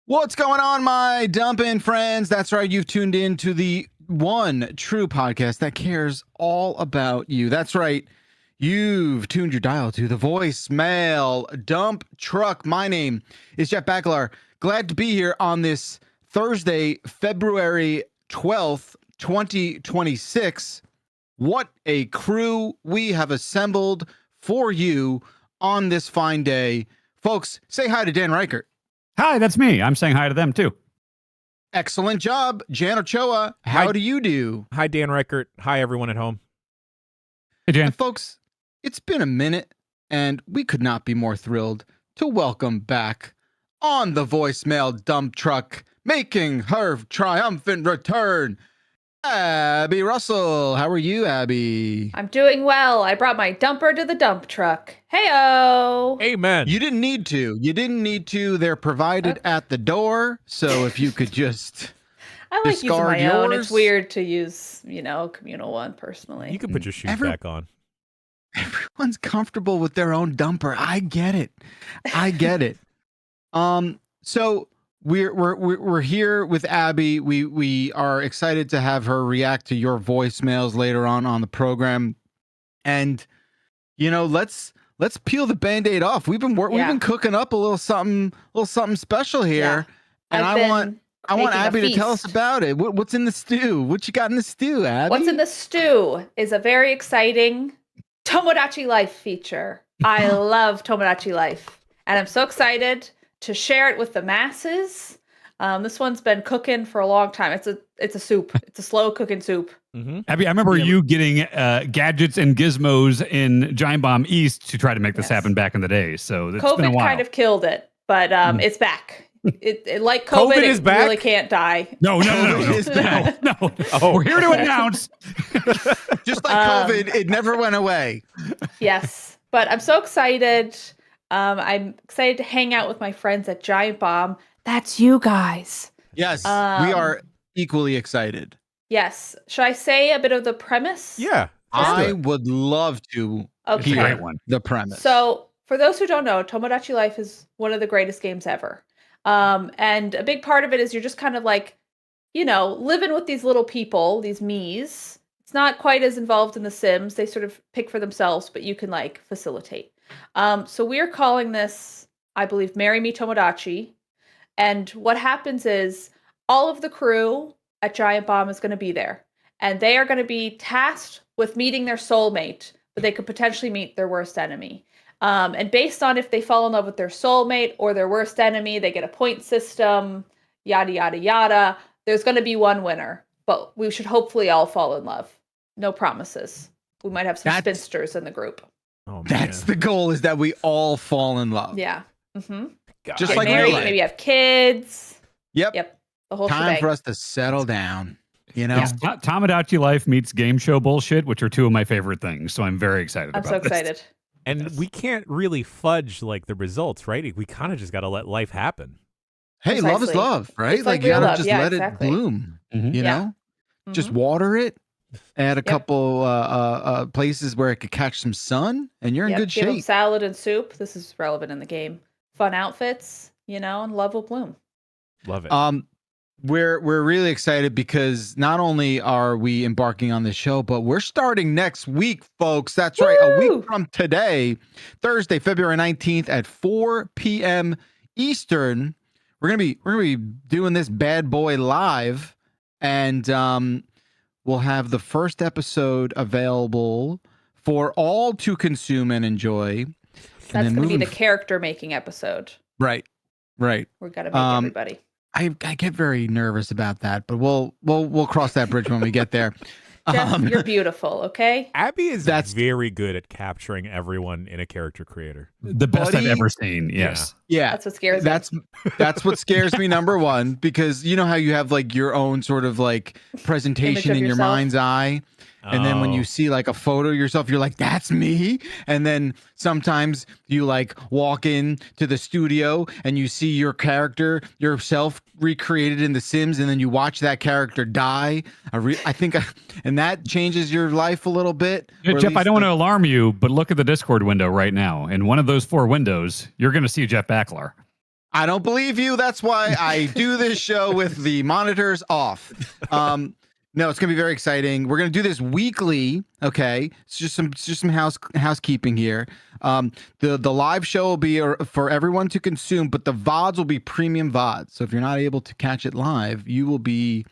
What's going on, my dumping friends? That's right. You've tuned in to the one true podcast that cares all about you. That's right. You've tuned your dial to the voicemail dump truck. My name is Jeff Backlar. Glad to be here on this Thursday, February 12th, 2026. What a crew we have assembled for you on this fine day. Folks, say hi to Dan Reichert. Hi, that's me. I'm saying hi to them, too. Excellent job, Jan Ochoa. How do you do? Hi, Dan Reichert. Hi, everyone at home. Hey, Jan. And folks, it's been a minute, and we could not be more thrilled to welcome back on the voicemail dump truck, making her triumphant return, Abby Russell. How are you, Abby? I'm doing well. I brought my dumper to the dump truck. Heyo! Amen. You didn't need to. You didn't need to. They're provided at the door. So if you could just I like using discard my own. yours. It's weird to use, communal one personally. You can put your shoes back on. Everyone's comfortable with their own dumper. I get it. I get it. So we're here with Abby. We are excited to have her react to your voicemails later on the program. And let's peel the Band-Aid off. We've been cooking up a little something special here. Yeah. And I want Abby to tell us about it. What's in the stew? What you got in the stew, Abby? What's in the stew is a very exciting Tomodachi Life feature. I love Tomodachi Life, and I'm so excited to share it with the masses. This one's been cooking for a long time. It's a soup. It's a slow cooking soup. Mm-hmm. Abby, I remember you getting gadgets and gizmos in Giant Bomb East to try to make this happen back in the day. So it's been a COVID while. kind of killed it, but it's back. It like COVID is it back? really can't die. No. It's back. No. Oh, we're here to announce. Just like COVID, it never went away. Yes, but I'm so excited. I'm excited to hang out with my friends at Giant Bomb. That's you guys. Yes, we are equally excited. Yes. Should I say a bit of the premise? Yeah. I would love to hear the premise. So, for those who don't know, Tomodachi Life is one of the greatest games ever. And a big part of it is you're just kind of like, living with these little people, these me's. It's not quite as involved in the Sims. They sort of pick for themselves, but you can facilitate. So we're calling this, I believe, Marry Me Tomodachi. And what happens is all of the crew at Giant Bomb is going to be there. And they are going to be tasked with meeting their soulmate, but they could potentially meet their worst enemy. And based on if they fall in love with their soulmate or their worst enemy, they get a point system, yada, yada, yada. There's going to be one winner, but we should hopefully all fall in love. No promises. We might have some spinsters in the group. Oh, man. That's the goal, is that we all fall in love. Yeah. Mm-hmm. Just Get like married, real life. maybe have kids. Yep. The whole Time shebang. for us to settle down. Yes, Tomodachi Life meets game show bullshit, which are two of my favorite things. So I'm very excited I'm about so this. excited. And we can't really fudge the results, right? We kind of just got to let life happen. Hey, love is Precisely. love, right? It's like you gotta real love. just Yeah, let exactly. it bloom. Mhm. You know? Just water it. Add a couple places where it could catch some sun, and you're in good Give them shape. salad and soup. This is relevant in the game. Fun outfits, and love will bloom. Love it. We're really excited because not only are we embarking on this show, but we're starting next week, folks. That's right. A week from today, Thursday, February 19th at 4 p.m. Eastern. We're gonna be doing this bad boy live, and we'll have the first episode available for all to consume and enjoy. That's going to be the character making episode. Right. We're going to make everybody. I get very nervous about that, but we'll cross that bridge when we get there. Jeff, you're beautiful, okay? Abby is very good at capturing everyone in a character creator. The best I've ever seen. Yes. Yeah. That's what scares me. That's what scares me, number one, because you know how you have your own sort of presentation in your mind's eye. And then when you see a photo of yourself, you're like, that's me. And then sometimes you walk in to the studio and you see your character, yourself recreated in The Sims, and then you watch that character die. I think, and that changes your life a little bit. Jeff, I don't want to alarm you, but look at the Discord window right now. In one of those four windows, you're going to see Jeff Backlar. I don't believe you. That's why I do this show with the monitors off. No, it's gonna be very exciting. We're gonna do this weekly. Okay, it's just some housekeeping here. The live show will be for everyone to consume, but the VODs will be premium VODs. So if you're not able to catch it live, you will be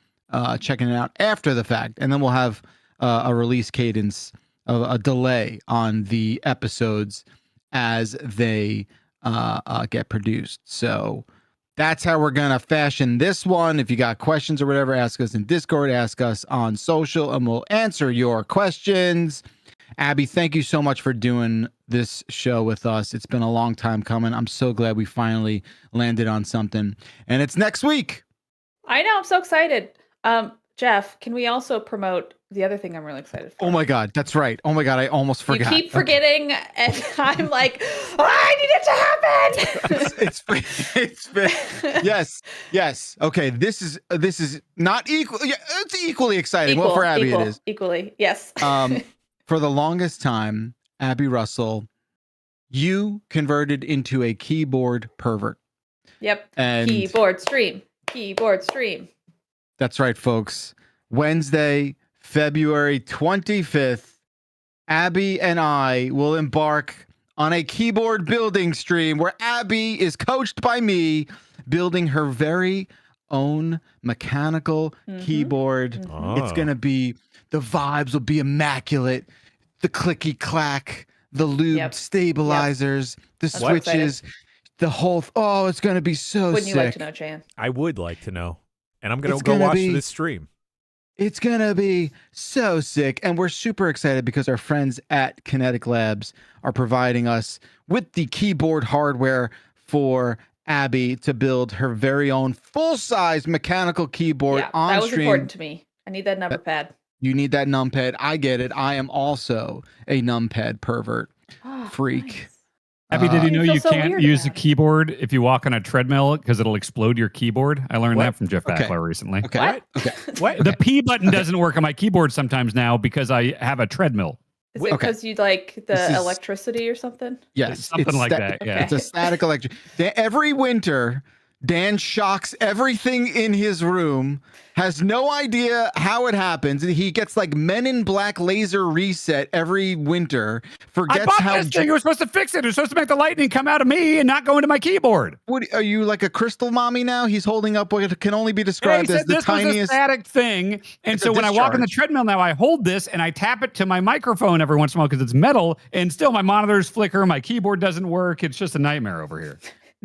checking it out after the fact, and then we'll have a release cadence, a delay on the episodes as they get produced. So that's how we're gonna fashion this one. If you got questions or whatever, ask us in Discord, ask us on social, and we'll answer your questions. Abby, thank you so much for doing this show with us. It's been a long time coming. I'm so glad we finally landed on something, and it's next week. I know, I'm so excited. Jeff, can we also promote the other thing I'm really excited for? Oh my God, that's right. Oh my God, I almost forgot. You keep forgetting, and I'm like, I need it to happen. It's been yes. Okay, this is not equal. Yeah, it's equally exciting. Well, for Abby, it is equally. Yes. For the longest time, Abby Russell, you converted into a keyboard pervert. Yep. And keyboard stream. That's right, folks. Wednesday, February 25th, Abby and I will embark on a keyboard building stream where Abby is coached by me, building her very own mechanical keyboard. It's going to be, the vibes will be immaculate. The clicky clack, the lubed stabilizers, the switches, the whole, it's going to be so Wouldn't sick. you like to know, Jan? I would like to know. And I'm going to go watch this stream. It's going to be so sick. And we're super excited because our friends at Kinetic Labs are providing us with the keyboard hardware for Abby to build her very own full-size mechanical keyboard on that was stream. Important to me. I need that number pad. You need that numpad. I get it. I am also a numpad pervert freak. Nice. Abby, did you know you can't use a it. keyboard if you walk on a treadmill because it'll explode your keyboard? I learned that from Jeff Okay. Backler recently. Okay. What? Okay. What? The P button doesn't work on my keyboard sometimes now because I have a treadmill. Is it because you like This the is- electricity or something? Yes. Something like that, yeah. It's a static electric. Every winter, Dan shocks everything in his room, has no idea how it happens. He gets like Men in Black laser reset every winter. Forgets I bought how. this thing. It was supposed to fix it. It was supposed to make the lightning come out of me and not go into my keyboard. What are you, like a crystal mommy now? He's holding up what can only be described as the this tiniest. was a static thing. And It's so a when I walk on the discharge. treadmill now, I hold this and I tap it to my microphone every once in a while because it's metal. And still my monitors flicker. My keyboard doesn't work. It's just a nightmare over here.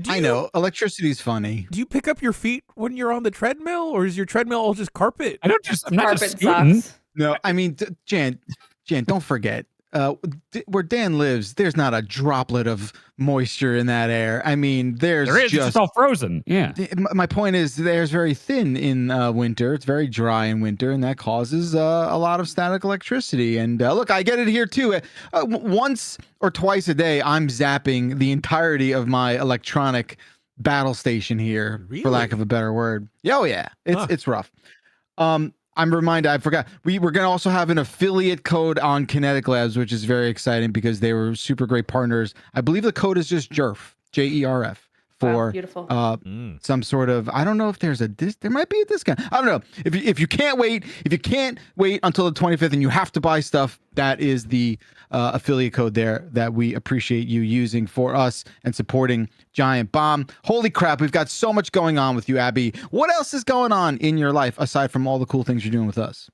I know electricity's funny. Do you pick up your feet when you're on the treadmill, or is your treadmill all just carpet? I'm not Carpet just scooting. socks. No, I mean, Jan, don't forget. Where Dan lives, there's not a droplet of moisture in that air. I mean, There is. It's just all frozen. Yeah. My point is, the air's very thin in winter. It's very dry in winter, and that causes a lot of static electricity. And look, I get it here too. Once or twice a day, I'm zapping the entirety of my electronic battle station here, for lack of a better word. Oh yeah, it's rough. I'm reminded, I forgot. We're going to also have an affiliate code on Kinetic Labs, which is very exciting because they were super great partners. I believe the code is just JERF, J-E-R-F, for beautiful. some sort of, I don't know if there's there might be a discount. I don't know. If you can't wait until the 25th and you have to buy stuff, that is the affiliate code there that we appreciate you using for us and supporting Giant Bomb. Holy crap, we've got so much going on with you, Abby. What else is going on in your life aside from all the cool things you're doing with us?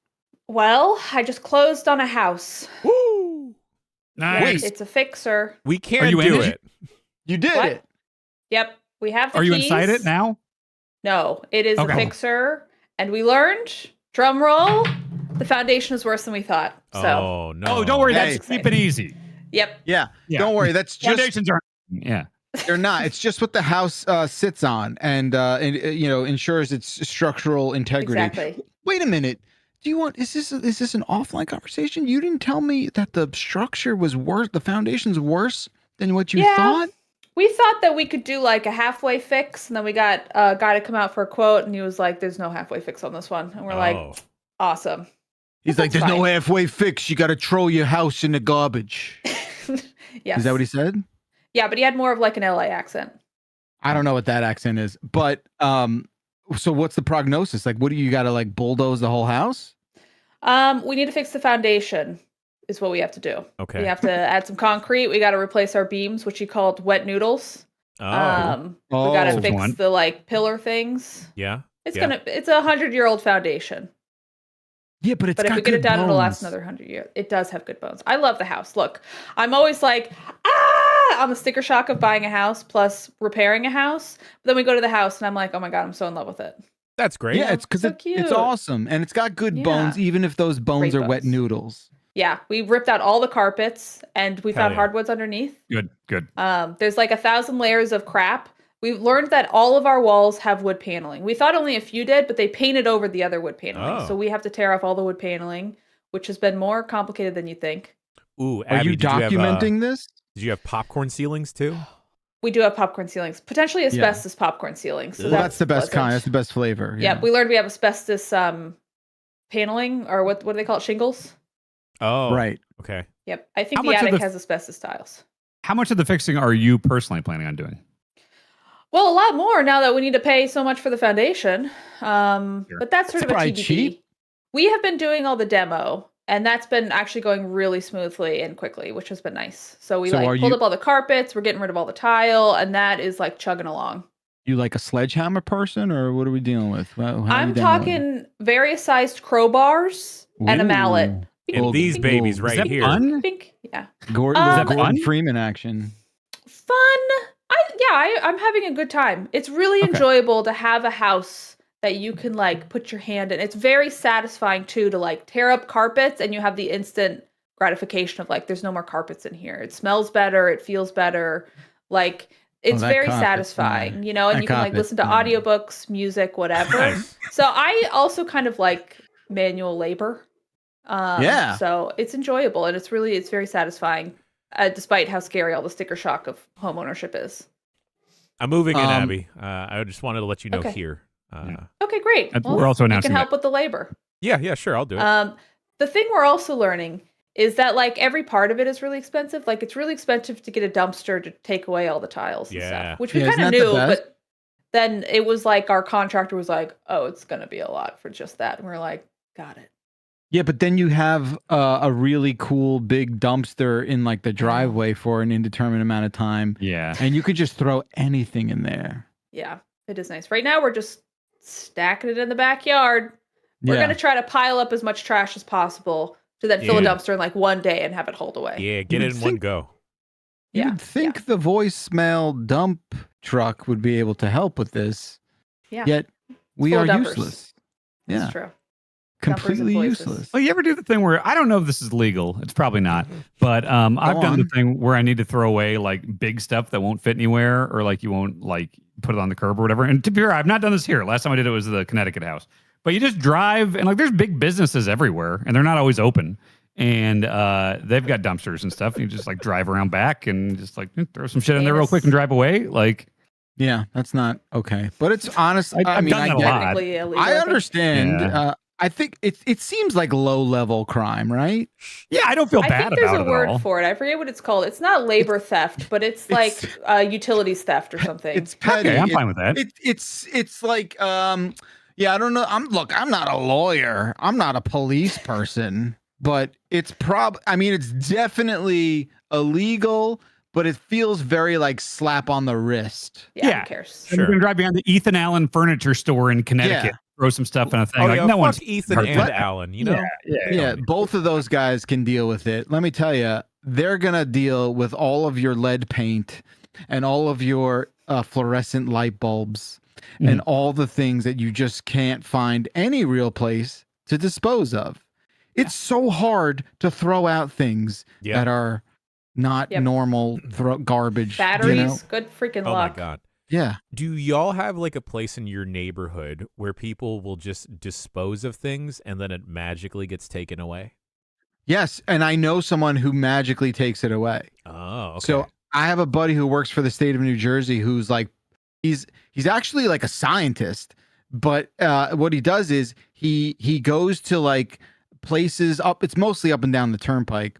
Well, I just closed on a house. Woo! Nice. It's a fixer. We can you in do it? it. You did What? it. Yep, we have the Are you keys. inside it now? No, it is Okay. a fixer, and we learned, drum roll, the foundation is worse than we thought. So, Oh no! Oh, don't worry. Hey. That's keep it easy. yep. Yeah. Yeah. Don't worry. That's just Foundations are. Yeah. they're not. It's just what the house sits on, and ensures its structural integrity. Exactly. Wait a minute. Do you want? Is this an offline conversation? You didn't tell me that the structure was worse. The foundation's worse than what you thought. We thought that we could do like a halfway fix, and then we got a guy to come out for a quote, and he was like, "There's no halfway fix on this one," and we're like, "Awesome." He's like, That's "There's no fine. halfway fix. You got to throw your house in the garbage." Yes. Is that what he said? Yeah, but he had more of like an LA accent. I don't know what that accent is, but so what's the prognosis? Like, what do you got to like bulldoze the whole house? We need to fix the foundation is what we have to do. Okay. We have to add some concrete. We got to replace our beams, which you called wet noodles. We got to fix the like pillar things. Yeah. It's a 100-year-old foundation. Yeah, but if we get it done, it'll last another 100 years. It does have good bones. I love the house. Look, I'm always like, on the sticker shock of buying a house plus repairing a house. But then we go to the house and I'm like, oh my God, I'm so in love with it. That's great. Yeah, it's because it's awesome. And it's got good bones, even if those bones are wet noodles. Yeah, we ripped out all the carpets and we found hardwoods underneath. Good. There's like 1,000 layers of crap. We've learned that all of our walls have wood paneling. We thought only a few did, but they painted over the other wood paneling. So we have to tear off all the wood paneling, which has been more complicated than you think. Ooh, Are Abby, you documenting this? Did you have popcorn ceilings too? We do have popcorn ceilings, potentially asbestos popcorn ceilings. So that's the best kind. That's the best flavor. Yeah, we learned we have asbestos paneling, or what do they call it? Shingles. Oh, right. Okay. Yep. I think the attic has asbestos tiles. How much of the fixing are you personally planning on doing? Well, a lot more now that we need to pay so much for the foundation. But that's sort of a TBD. Cheap. We have been doing all the demo, and that's been actually going really smoothly and quickly, which has been nice. So we pulled up all the carpets, we're getting rid of all the tile, and that is like chugging along. You like a sledgehammer person, or what are we dealing with? I'm talking various sized crowbars and a mallet. And these babies right here. Fun? Yeah. Gordon Freeman action. Fun. I'm having a good time. It's really enjoyable to have a house that you can like put your hand in. It's very satisfying too to like tear up carpets and you have the instant gratification of like, there's no more carpets in here. It smells better. It feels better. Like it's very satisfying, you know, and you can like listen to audiobooks, music, whatever. So I also kind of like manual labor. So it's enjoyable and it's very satisfying, despite how scary all the sticker shock of home ownership is. I'm moving in, Abby. I just wanted to let you know here. Okay, great. Well, we're also announcing you can help with the labor. Yeah, sure, I'll do it. The thing we're also learning is that like every part of it is really expensive. Like it's really expensive to get a dumpster to take away all the tiles and stuff, which we kind of knew, but then it was like our contractor was like, oh, it's going to be a lot for just that. And we're like, got it. Yeah, but then you have a really cool big dumpster in like the driveway for an indeterminate amount of time. Yeah. And you could just throw anything in there. Yeah, it is nice. Right now, we're just stacking it in the backyard. We're going to try to pile up as much trash as possible to then fill a dumpster in like one day and have it hauled away. Yeah, get it in one go. You'd think the voicemail dump truck would be able to help with this. Yeah. Yet we are useless. Yeah. That's true. Completely useless. Well, you ever do the thing where I don't know if this is legal? It's probably not, but I've done the thing where I need to throw away like big stuff that won't fit anywhere, or like you won't like put it on the curb or whatever. And to be fair, I've not done this here. Last time I did it was the Connecticut house. But you just drive and like there's big businesses everywhere, and they're not always open. And they've got dumpsters and stuff. And you just like drive around back and just like throw some shit in there real quick and drive away. Like, yeah, that's not okay. But it's honest. I mean, I get I understand. Yeah. I think it seems like low level crime, right? Yeah, I don't feel bad about it. I think there's a word for it. I forget what it's called. It's not labor theft, but it's like utilities theft or something. It's petty. Okay, I'm fine with that. It's like yeah, I don't know. I'm not a lawyer. I'm not a police person, but it's it's definitely illegal, but it feels very like slap on the wrist. Yeah. Who cares? Sure. You're gonna drive behind the Ethan Allen furniture store in Connecticut. Yeah. Throw some stuff in a thing. No one's Ethan and Allen, you know? Yeah, both of those guys can deal with it. Let me tell you, they're going to deal with all of your lead paint and all of your fluorescent light bulbs and all the things that you just can't find any real place to dispose of. It's so hard to throw out things that are not normal garbage. Batteries, good freaking luck. Oh, my God. Yeah. Do y'all have like a place in your neighborhood where people will just dispose of things and then it magically gets taken away? Yes, and I know someone who magically takes it away. Oh, okay. So I have a buddy who works for the state of New Jersey who's like, he's actually like a scientist, but what he does is he goes to like places it's mostly up and down the turnpike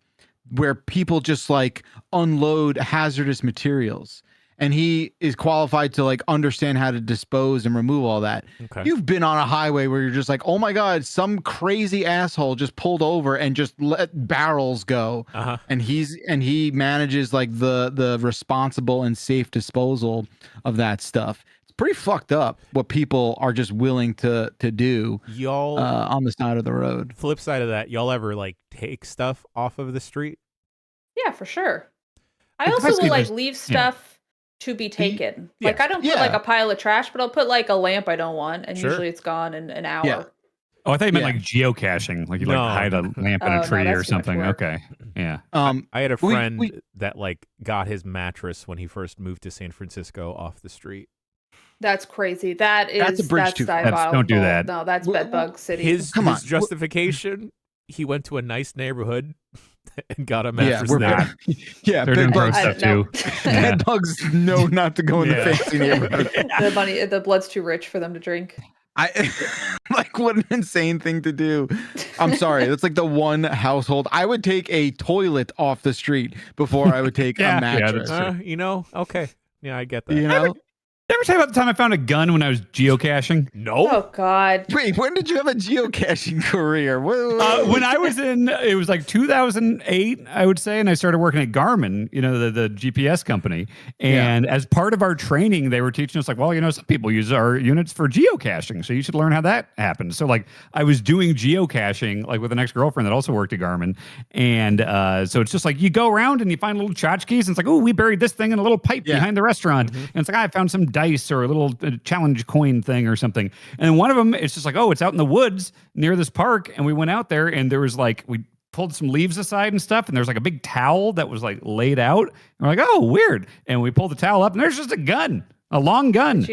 where people just like unload hazardous materials. and he is qualified to like understand how to dispose and remove all that. Okay. You've been on a highway where you're just like, oh my God, some crazy asshole just pulled over and just let barrels go. And he manages like the responsible and safe disposal of that stuff. It's pretty fucked up what people are just willing to do Y'all on the side of the road. Flip side of that, y'all ever like take stuff off of the street? Yeah, for sure. I It's also basically will like just- leave stuff to be taken. Like I don't put Yeah. like a pile of trash, but I'll put like a lamp I don't want, and Sure. usually it's gone in an hour. Yeah. Oh, I thought you meant Yeah. like geocaching, like you No. like hide a lamp in Oh, a no, tree that's or too much something. work. Okay, yeah. I had a we- friend we- that like got his mattress when he first moved to San Francisco off the street. That's crazy. That's a bridge too far. diabolical. Don't do that. No, that's bedbug city. His Come on. justification, he went to a nice neighborhood and got a Yeah, mattress we're there. yeah, They're doing big gross bugs. I stuff don't too. know. Yeah. Bed bugs know not to go in the Yeah. fancy neighborhood. the blood's too rich for them to drink. I like what an insane thing to do. I'm sorry. That's like the one household. I would take a toilet off the street before I would take Yeah, a mattress. that's You know, okay. Yeah, I get that. You know? Did I ever tell you about the time I found a gun when I was geocaching? No. Oh God. Wait, when did you have a geocaching career? When I was it was like 2008, I would say, and I started working at Garmin, you know, the GPS company. And as part of our training, they were teaching us like, well, you know, some people use our units for geocaching, so you should learn how that happens. So like, I was doing geocaching like with an ex-girlfriend that also worked at Garmin, and so it's just like you go around and you find little tchotchkes, and it's like, oh, we buried this thing in a little pipe behind the restaurant, and it's like I found some dice or a little challenge coin thing or something. And one of them, it's just like, oh, it's out in the woods near this park. And we went out there and there was like, we pulled some leaves aside and stuff. And there's like a big towel that was like laid out. And we're like, oh, weird. And we pulled the towel up and there's just a gun, a long gun.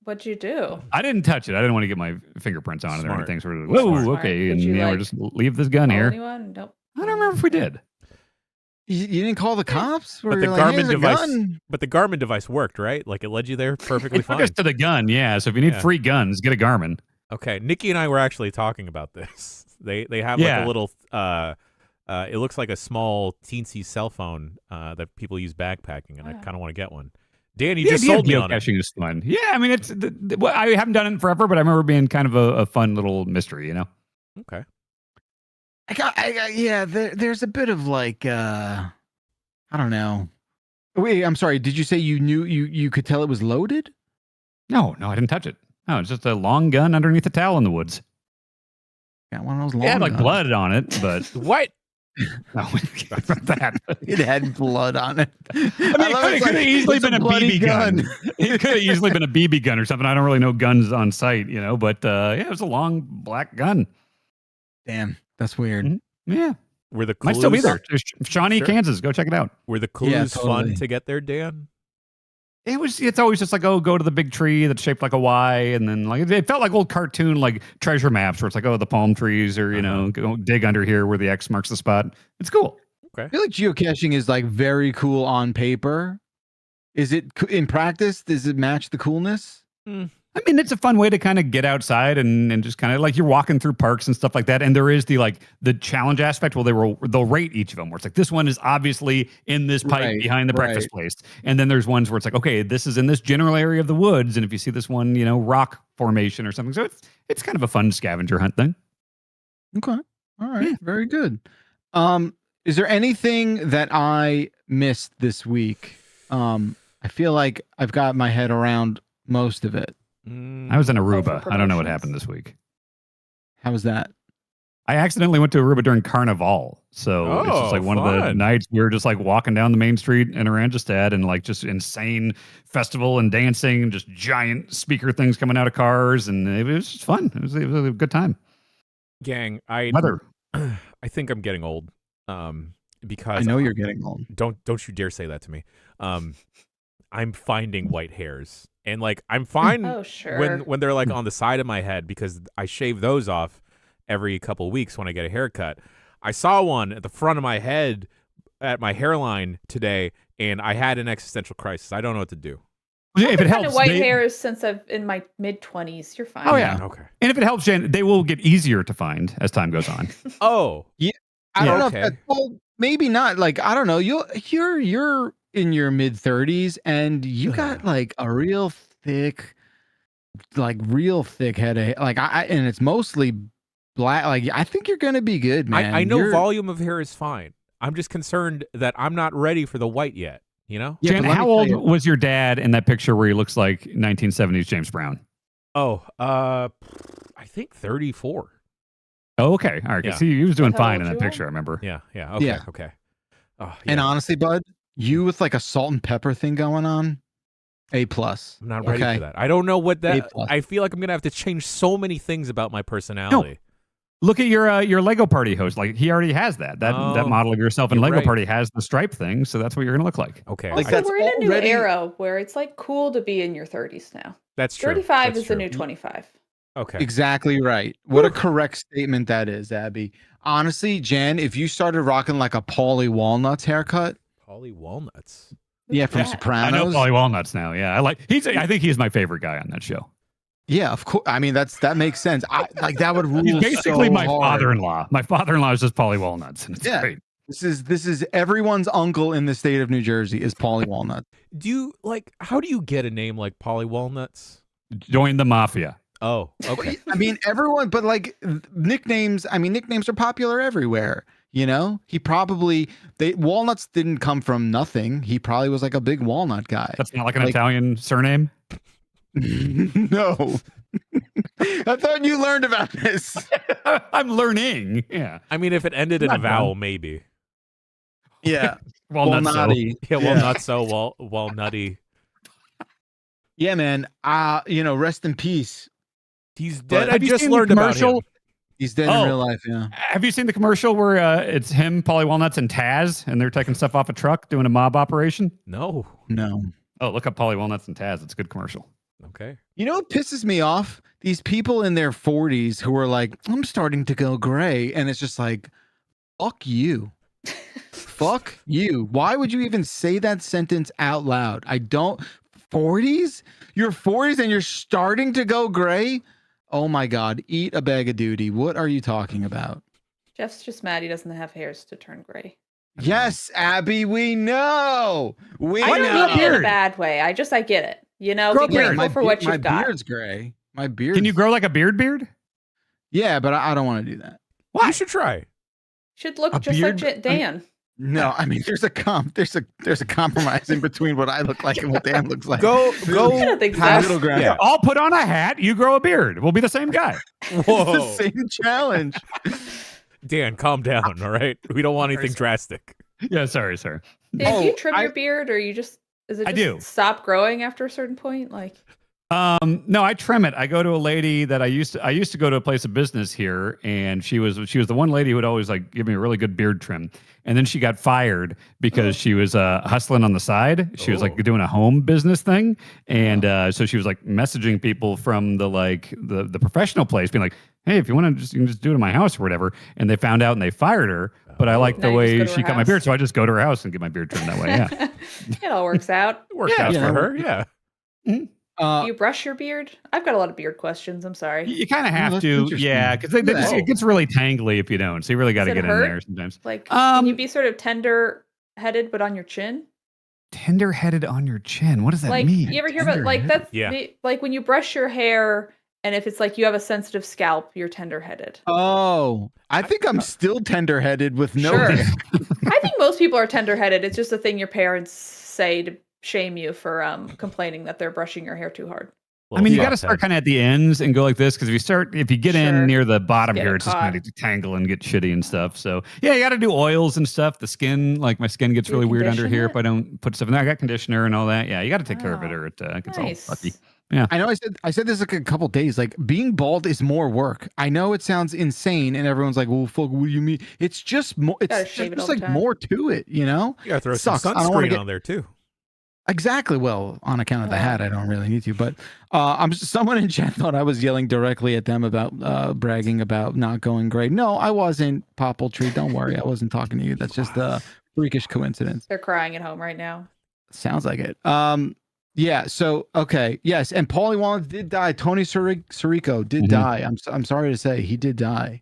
What'd you do? I didn't touch it. I didn't want to get my fingerprints on it or Smart. anything. So we're like, whoa, Smart. okay. Did And you, we're like, just leave this gun Call here. anyone? Nope. I don't remember if we did. You didn't call the cops? But the Garmin device worked, right? Like it led you there perfectly It took fine. us to the gun, yeah. So if you need free guns, get a Garmin. Okay, Nikki and I were actually talking about this. They have like a little it looks like a small teensy cell phone that people use backpacking, and I kind of want to get one. Dan, you just sold me on it. Geocaching is fun. Yeah, I mean, well, I haven't done it in forever, but I remember being kind of a fun little mystery, you know? Okay. There's a bit of like, I don't know. Wait, I'm sorry. Did you say you knew you could tell it was loaded? No, I didn't touch it. No, it's just a long gun underneath a towel in the woods. Got one of those long It had like guns. blood on it, but What? no, that. It had blood on it. I mean, it could have easily been a bloody BB gun. It could have easily been a BB gun or something. I don't really know guns on site, you know, but yeah, it was a long black gun. Damn, that's weird. Mm-hmm. Yeah. Were the Might clues still be there. There's Shawnee, Sure. Kansas. Go check it out. Were the clues Yeah, fun totally. to get there, Dan? It's always just like, oh, go to the big tree that's shaped like a Y, and then like it felt like old cartoon like treasure maps where it's like, oh, the palm trees, or you know, go dig under here where the X marks the spot. It's cool. I feel like geocaching is like very cool on paper. Is it in practice? Does it match the coolness? I mean, it's a fun way to kind of get outside and just kind of like you're walking through parks and stuff like that. And there is the challenge aspect where they'll rate each of them where it's like, this one is obviously in this pipe behind the breakfast place. And then there's ones where it's like, okay, this is in this general area of the woods. And if you see this one, you know, rock formation or something. So it's kind of a fun scavenger hunt thing. Okay. All right. Very good. Is there anything that I missed this week? I feel like I've got my head around most of it. I was in Aruba. I don't know what happened this week. How was that? I accidentally went to Aruba during Carnival. So it's just like one of the nights we were just like walking down the main street in Oranjestad and like just insane festival and dancing and just giant speaker things coming out of cars. And it was just fun. It was a good time. Gang, Weather. I think I'm getting old. Because I know you're getting old. Don't you dare say that to me. I'm finding white hairs. And like I'm fine when they're like on the side of my head because I shave those off every couple weeks when I get a haircut. I saw one at the front of my head at my hairline today, and I had an existential crisis. I don't know what to do. If it helps, white hairs since I've in my mid-20s. You're fine. Oh yeah. Okay. And if it helps, Jen, they will get easier to find as time goes on. Oh. Yeah. I don't know. Okay. Well, maybe not. Like I don't know. You're in your mid 30s, and you got like a real thick head of, like and it's mostly black. Like I think you're gonna be good, man. I know volume of hair is fine. I'm just concerned that I'm not ready for the white yet. You know? Yeah, Jan, how old was your dad in that picture where he looks like 1970s James Brown? Oh, I think 34. Oh, okay. All right. Yeah. See, he was doing fine in that picture, I remember. Yeah. Okay. Okay. Oh, yeah. And honestly, bud, you with like a salt and pepper thing going on, A+. I'm not ready for that. I don't know what that. I feel like I'm gonna have to change so many things about my personality. No. Look at your Lego Party host. Like he already has that model of yourself in Lego Party has the stripe thing, so that's what you're gonna look like. Okay. Also, we're in a new era where it's like cool to be in your 30s now. That's true. 35 is the new 25. Okay. Exactly right. What a correct statement that is, Abby. Honestly, Jen, if you started rocking like a Paulie Walnuts haircut. Paulie Walnuts? Yeah, from Sopranos. I know Paulie Walnuts now. Yeah. I think he's my favorite guy on that show. Yeah, of course. I mean, that makes sense. Like that would rule. He's basically so my hard. father-in-law. My father-in-law is just Paulie Walnuts, and it's great. This is everyone's uncle in the state of New Jersey is Paulie Walnuts. How do you get a name like Paulie Walnuts? Join the mafia. Oh, okay. I mean, everyone, but like nicknames. I mean, nicknames are popular everywhere. You know, Walnuts didn't come from nothing. He probably was like a big walnut guy. That's not like an Italian surname. No. I thought you learned about this. I'm learning. Yeah. I mean, if it ended in a vowel, maybe. Yeah. Walnutty. Yeah, walnutso, walnutty. Yeah, man. Rest in peace. He's dead. I just learned about him. He's dead in real life, yeah. Have you seen the commercial where it's him, Paulie Walnuts, and Taz, and they're taking stuff off a truck, doing a mob operation? No. Oh, look up Paulie Walnuts and Taz. It's a good commercial. Okay. You know what pisses me off? These people in their 40s who are like, I'm starting to go gray. And it's just like, fuck you. Fuck you. Why would you even say that sentence out loud? 40s? You're 40s and you're starting to go gray? Oh my God. Eat a bag of duty. What are you talking about? Jeff's just mad he doesn't have hairs to turn gray. Yes, Abby, we know. I don't mean it in a bad way. I get it. You know, be grateful for what you've got. My beard's gray. My beard. Can you grow like a beard? Yeah, but I don't want to do that. Why? You should try. Should look just like Dan. No, I mean there's a compromise in between what I look like and what Dan looks like. Go. Middle ground. Yeah. I'll put on a hat. You grow a beard. We'll be the same guy. Whoa. It's the same challenge. Dan, calm down. All right, we don't want anything drastic. Yeah, sorry. Dan, do you trim your beard, or you just? Is it just I do. Stop growing after a certain point? Like, no, I trim it. I go to a lady that I used to go to a place of business here, and she was the one lady who would always like give me a really good beard trim. And then she got fired because she was hustling on the side. She was like doing a home business thing, and so she was like messaging people from the professional place, being like, "Hey, if you want to, you can just do it in my house or whatever." And they found out and they fired her. But I like the way she cut my beard, so I just go to her house and get my beard trimmed that way. Yeah, it all works out. It works out for her. Yeah. Mm-hmm. Do you brush your beard? I've got a lot of beard questions. I'm sorry. You kind of have to, yeah, because it gets really tangly if you don't. So you really got to get in there sometimes. Like, can you be sort of tender-headed but on your chin? Tender-headed on your chin. What does that mean? You ever hear about like when you brush your hair, and if it's like you have a sensitive scalp, you're tender-headed. Oh, I think I'm still tender-headed with no hair. I think most people are tender-headed. It's just a thing your parents say to shame you for complaining that they're brushing your hair too hard. I mean, you got to start kind of at the ends and go like this, because if you get in near the bottom here, it's just going to tangle and get shitty and stuff. So yeah, you got to do oils and stuff. The skin, like my skin gets really weird under here if I don't put stuff in there. I got conditioner and all that. Yeah, you got to take care of it, or it gets all fucky. Yeah, I know. I said this like a couple days. Like, being bald is more work. I know it sounds insane, and everyone's like, "Well, fuck, what do you mean?" It's just more. It's just like more to it, you know. You got to throw some sunscreen on there too. Exactly. Well, on account of the hat, I don't really need to. But someone in chat thought I was yelling directly at them about bragging about not going gray. No, I wasn't, Poppletree. Don't worry, I wasn't talking to you. That's just a freakish coincidence. They're crying at home right now. Sounds like it. Yeah. So okay. Yes. And Paulie Walnuts did die. Tony Sirico did die. I'm sorry to say he did die.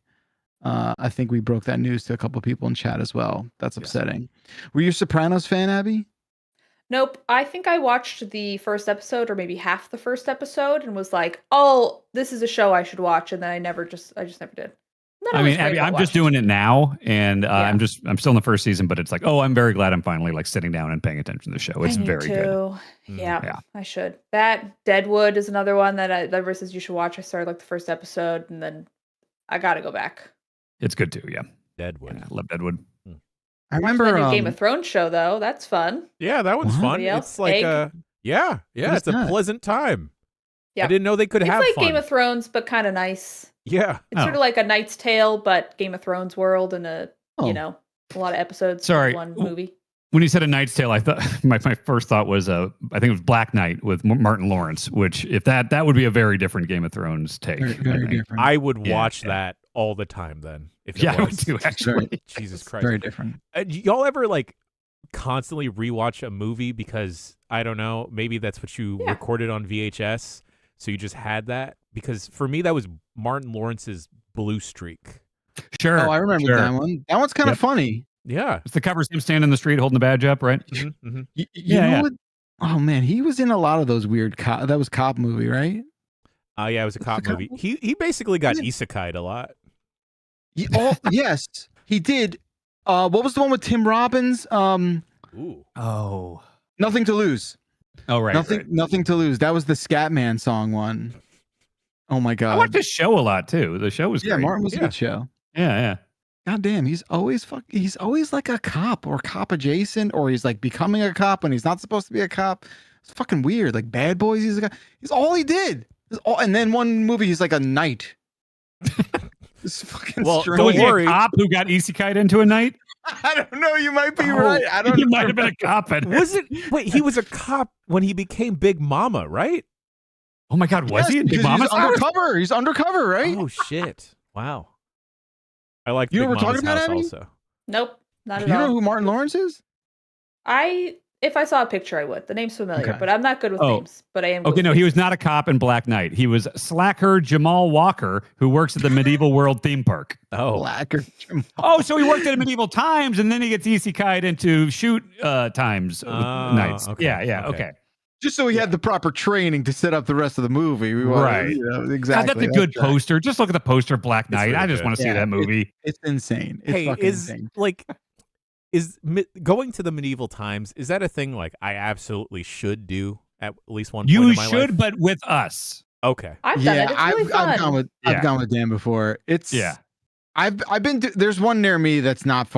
I think we broke that news to a couple of people in chat as well. That's upsetting. Were you a Sopranos fan, Abby? Nope. I think I watched the first episode or maybe half the first episode and was like, "Oh, this is a show I should watch," and then I just never did. I mean, Abby, I'm just doing it now, and I'm still in the first season, but it's like, oh, I'm very glad I'm finally like sitting down and paying attention to the show. It's very good. Yeah, I should. That Deadwood is another one that everyone says you should watch. I started like the first episode, and then I got to go back. It's good too. Yeah, Deadwood. I love Deadwood. I remember the new Game of Thrones show though. That's fun. Yeah, that one's fun. It's like it's a pleasant time. Yeah, I didn't know they could have like fun. Game of Thrones, but kind of nice. Yeah, it's sort of like A Knight's Tale, but Game of Thrones world, and a lot of episodes. Sorry, one movie. When you said A Knight's Tale, I thought my first thought was I think it was Black Knight with Martin Lawrence. Which if that would be a very different Game of Thrones take. Very different. I would watch that all the time then. If I would too. Actually, Jesus Christ, very different. Y'all ever like constantly rewatch a movie because I don't know, maybe that's what you recorded on VHS, so you just had that? Because for me, that was Martin Lawrence's Blue Streak. Sure. Oh, I remember that one. That one's kind of funny. Yeah. It's the cover's him standing in the street holding the badge up, right? Mm-hmm, mm-hmm. You know what? Oh, man. He was in a lot of those weird that was cop movie, right? Yeah, it was a cop movie. He basically got isekai'd a lot. Yes, he did. What was the one with Tim Robbins? Ooh. Oh. Nothing to Lose. Oh, right. Nothing to Lose. That was the Scatman song one. Oh my God. I watched this show a lot too. The show was great. Martin was a good show. Yeah. God damn, he's always like a cop or cop adjacent, or he's like becoming a cop when he's not supposed to be a cop. It's fucking weird. Like Bad Boys, he's all he did. And then one movie he's like a knight. It's fucking strange. Don't worry. A cop who got isekai'd into a knight? I don't know. You might be right. I don't know. You might have been a cop. Wait, he was a cop when he became Big Mama, right? Oh my God, was he in Big Mama's undercover? He's undercover, right? Oh shit! Wow. I like. You Big know what we're Mama's talking about, house Abby? also. Nope, not at all. all. You know who Martin Lawrence is? If I saw a picture, I would. The name's familiar, but I'm not good with names. But I am. Okay, no, he was not a cop in Black Knight. He was Slacker Jamal Walker, who works at the Medieval World theme park. Oh, Slacker Jamal. Oh, so he worked at Medieval Times, and then he gets isekai'd into Shoot Times nights. Okay. Yeah, okay. Just so he had the proper training to set up the rest of the movie. Right. Exactly. God, that's a good poster. Just look at the poster of Black Knight. Really I just want to see that movie. It's insane. It's fucking insane. Is going to the Medieval Times, is that a thing like I absolutely should do at least one point in my life? You should, but with us. Okay. I've done it. It's really fun. I've gone with Dan before. I've been there's one near me that's not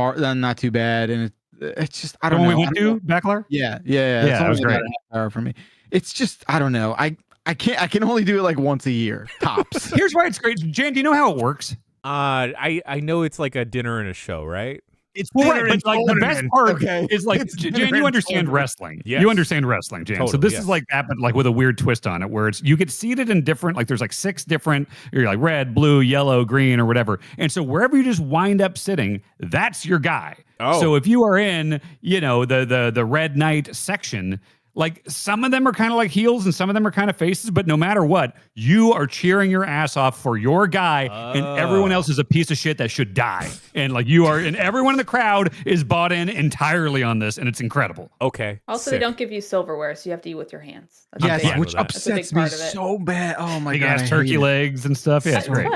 too bad, and it's just I don't know. We went to Backlar? Yeah. That was great. About a half hour for me. It's just I don't know. I can only do it like once a year tops. Here's why it's great. Jan, do you know how it works? I know it's like a dinner and a show, right? It's dinner, but like the best part is like Jan, you understand wrestling. Yes. You understand wrestling, Jan. Totally, so this is like that, but like with a weird twist on it, where it's you get seated in different, like there's like 6 different, you're like red, blue, yellow, green, or whatever. And so wherever you just wind up sitting, that's your guy. Oh. So if you are in, the Red Knight section, like some of them are kind of like heels and some of them are kind of faces, but no matter what, you are cheering your ass off for your guy, and everyone else is a piece of shit that should die. And like you are, and everyone in the crowd is bought in entirely on this, and it's incredible. Okay. Also, they don't give you silverware, so you have to eat with your hands. Yes, which upsets me so bad. Oh my God. Big-ass turkey legs and stuff. Yeah, it's great.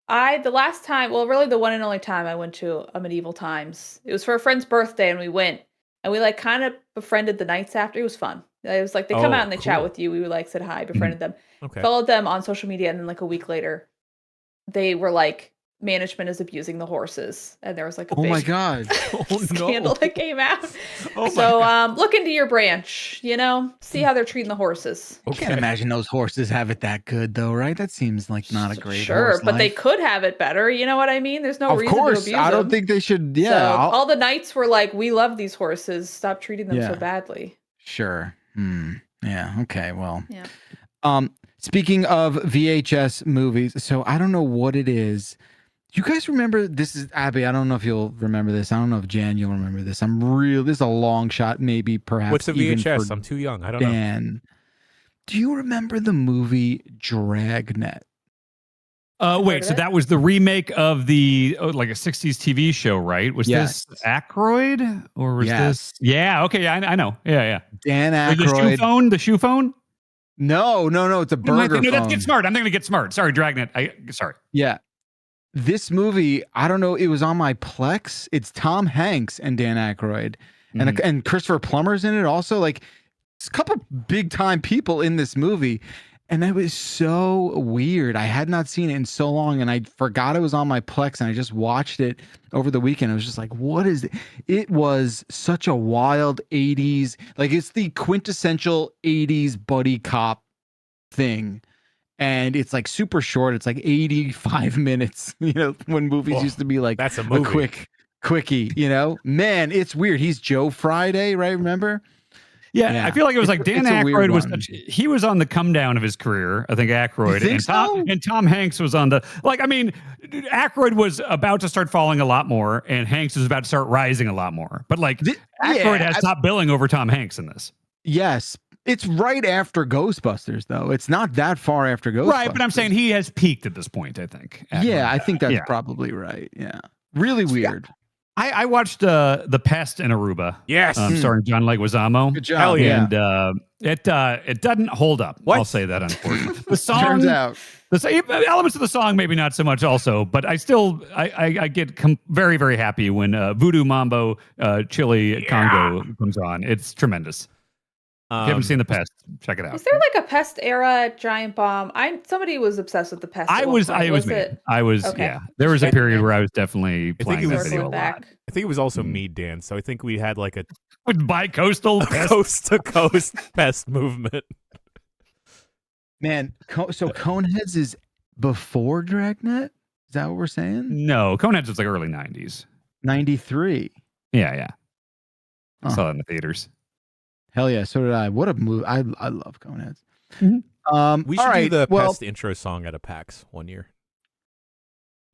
The last time, well, really the one and only time I went to a Medieval Times, it was for a friend's birthday, and we went. And we like kind of befriended the knights after. It was fun. It was like they come out and they chat with you. We like said hi, befriended them, followed them on social media, and then like a week later, they were like management is abusing the horses, and there was like a big my God scandal that came out. Look into your branch, see how they're treating the horses. I can't imagine those horses have it that good though, right? That seems like not a great but they could have it better. You know what I mean? There's no reason to abuse them. I don't think they should. Yeah, so all the knights were like, "We love these horses. Stop treating them so badly." Sure. Yeah. Okay. Well. Yeah. Speaking of VHS movies, so I don't know what it is. You guys remember, this is Abby, I don't know if you'll remember this. I don't know if Jan, you'll remember this. this is a long shot, maybe, perhaps. What's a VHS? I'm too young. I don't know. Do you remember the movie Dragnet? Wait, so that was the remake of the like a 60s TV show, right? Was this Aykroyd or was this? Yeah, okay, I know. Yeah. Dan Aykroyd. The shoe phone? No, it's a burger phone. No, that's Get Smart. I'm thinking of Get Smart. Sorry, Dragnet. Sorry. Yeah. This movie, I don't know, it was on my Plex. It's Tom Hanks and Dan Aykroyd. And Christopher Plummer's in it also. Like, it's a couple big time people in this movie. And it was so weird. I had not seen it in so long, and I forgot it was on my Plex, and I just watched it over the weekend. I was just like, what is it? It was such a wild 80s, like it's the quintessential 80s buddy cop thing. And it's like super short. It's like 85 minutes, you know, when movies used to be like that's a movie. Quickie, you know? Man, it's weird. He's Joe Friday, right? Remember? Yeah, I feel like it was like Dan Aykroyd was he was on the come down of his career. I think Aykroyd and Tom Hanks was on the Aykroyd was about to start falling a lot more, and Hanks was about to start rising a lot more. But Aykroyd has top billing over Tom Hanks in this. Yes, it's right after Ghostbusters, though. It's not that far after Ghostbusters. Right, but I'm saying he has peaked at this point. I think. Aykroyd, I think that's probably right. Yeah, really weird. I watched The Pest in Aruba. Yes. Starring John Leguizamo. Good job. Hell yeah. And it doesn't hold up. What? I'll say that, unfortunately. The song, turns out. The elements of the song, maybe not so much also, but I still, I get very, very happy when Voodoo Mambo Chili Congo comes on. It's tremendous. If you haven't seen The Pest, check it out. Was there like a Pest era giant bomb? Somebody was obsessed with The Pest. I was okay. Yeah. There was a period where I was definitely playing that video a lot. I think it was also me, Dan. So I think we had like a bi-coastal coast to coast pest movement. Man, so Coneheads is before Dragnet? Is that what we're saying? No, Coneheads was like early 90s. 93. Yeah. I saw that in the theaters. Hell yeah, so did I. What a movie. I love Coneheads. Mm-hmm. We should do the Pest intro song at a PAX one year.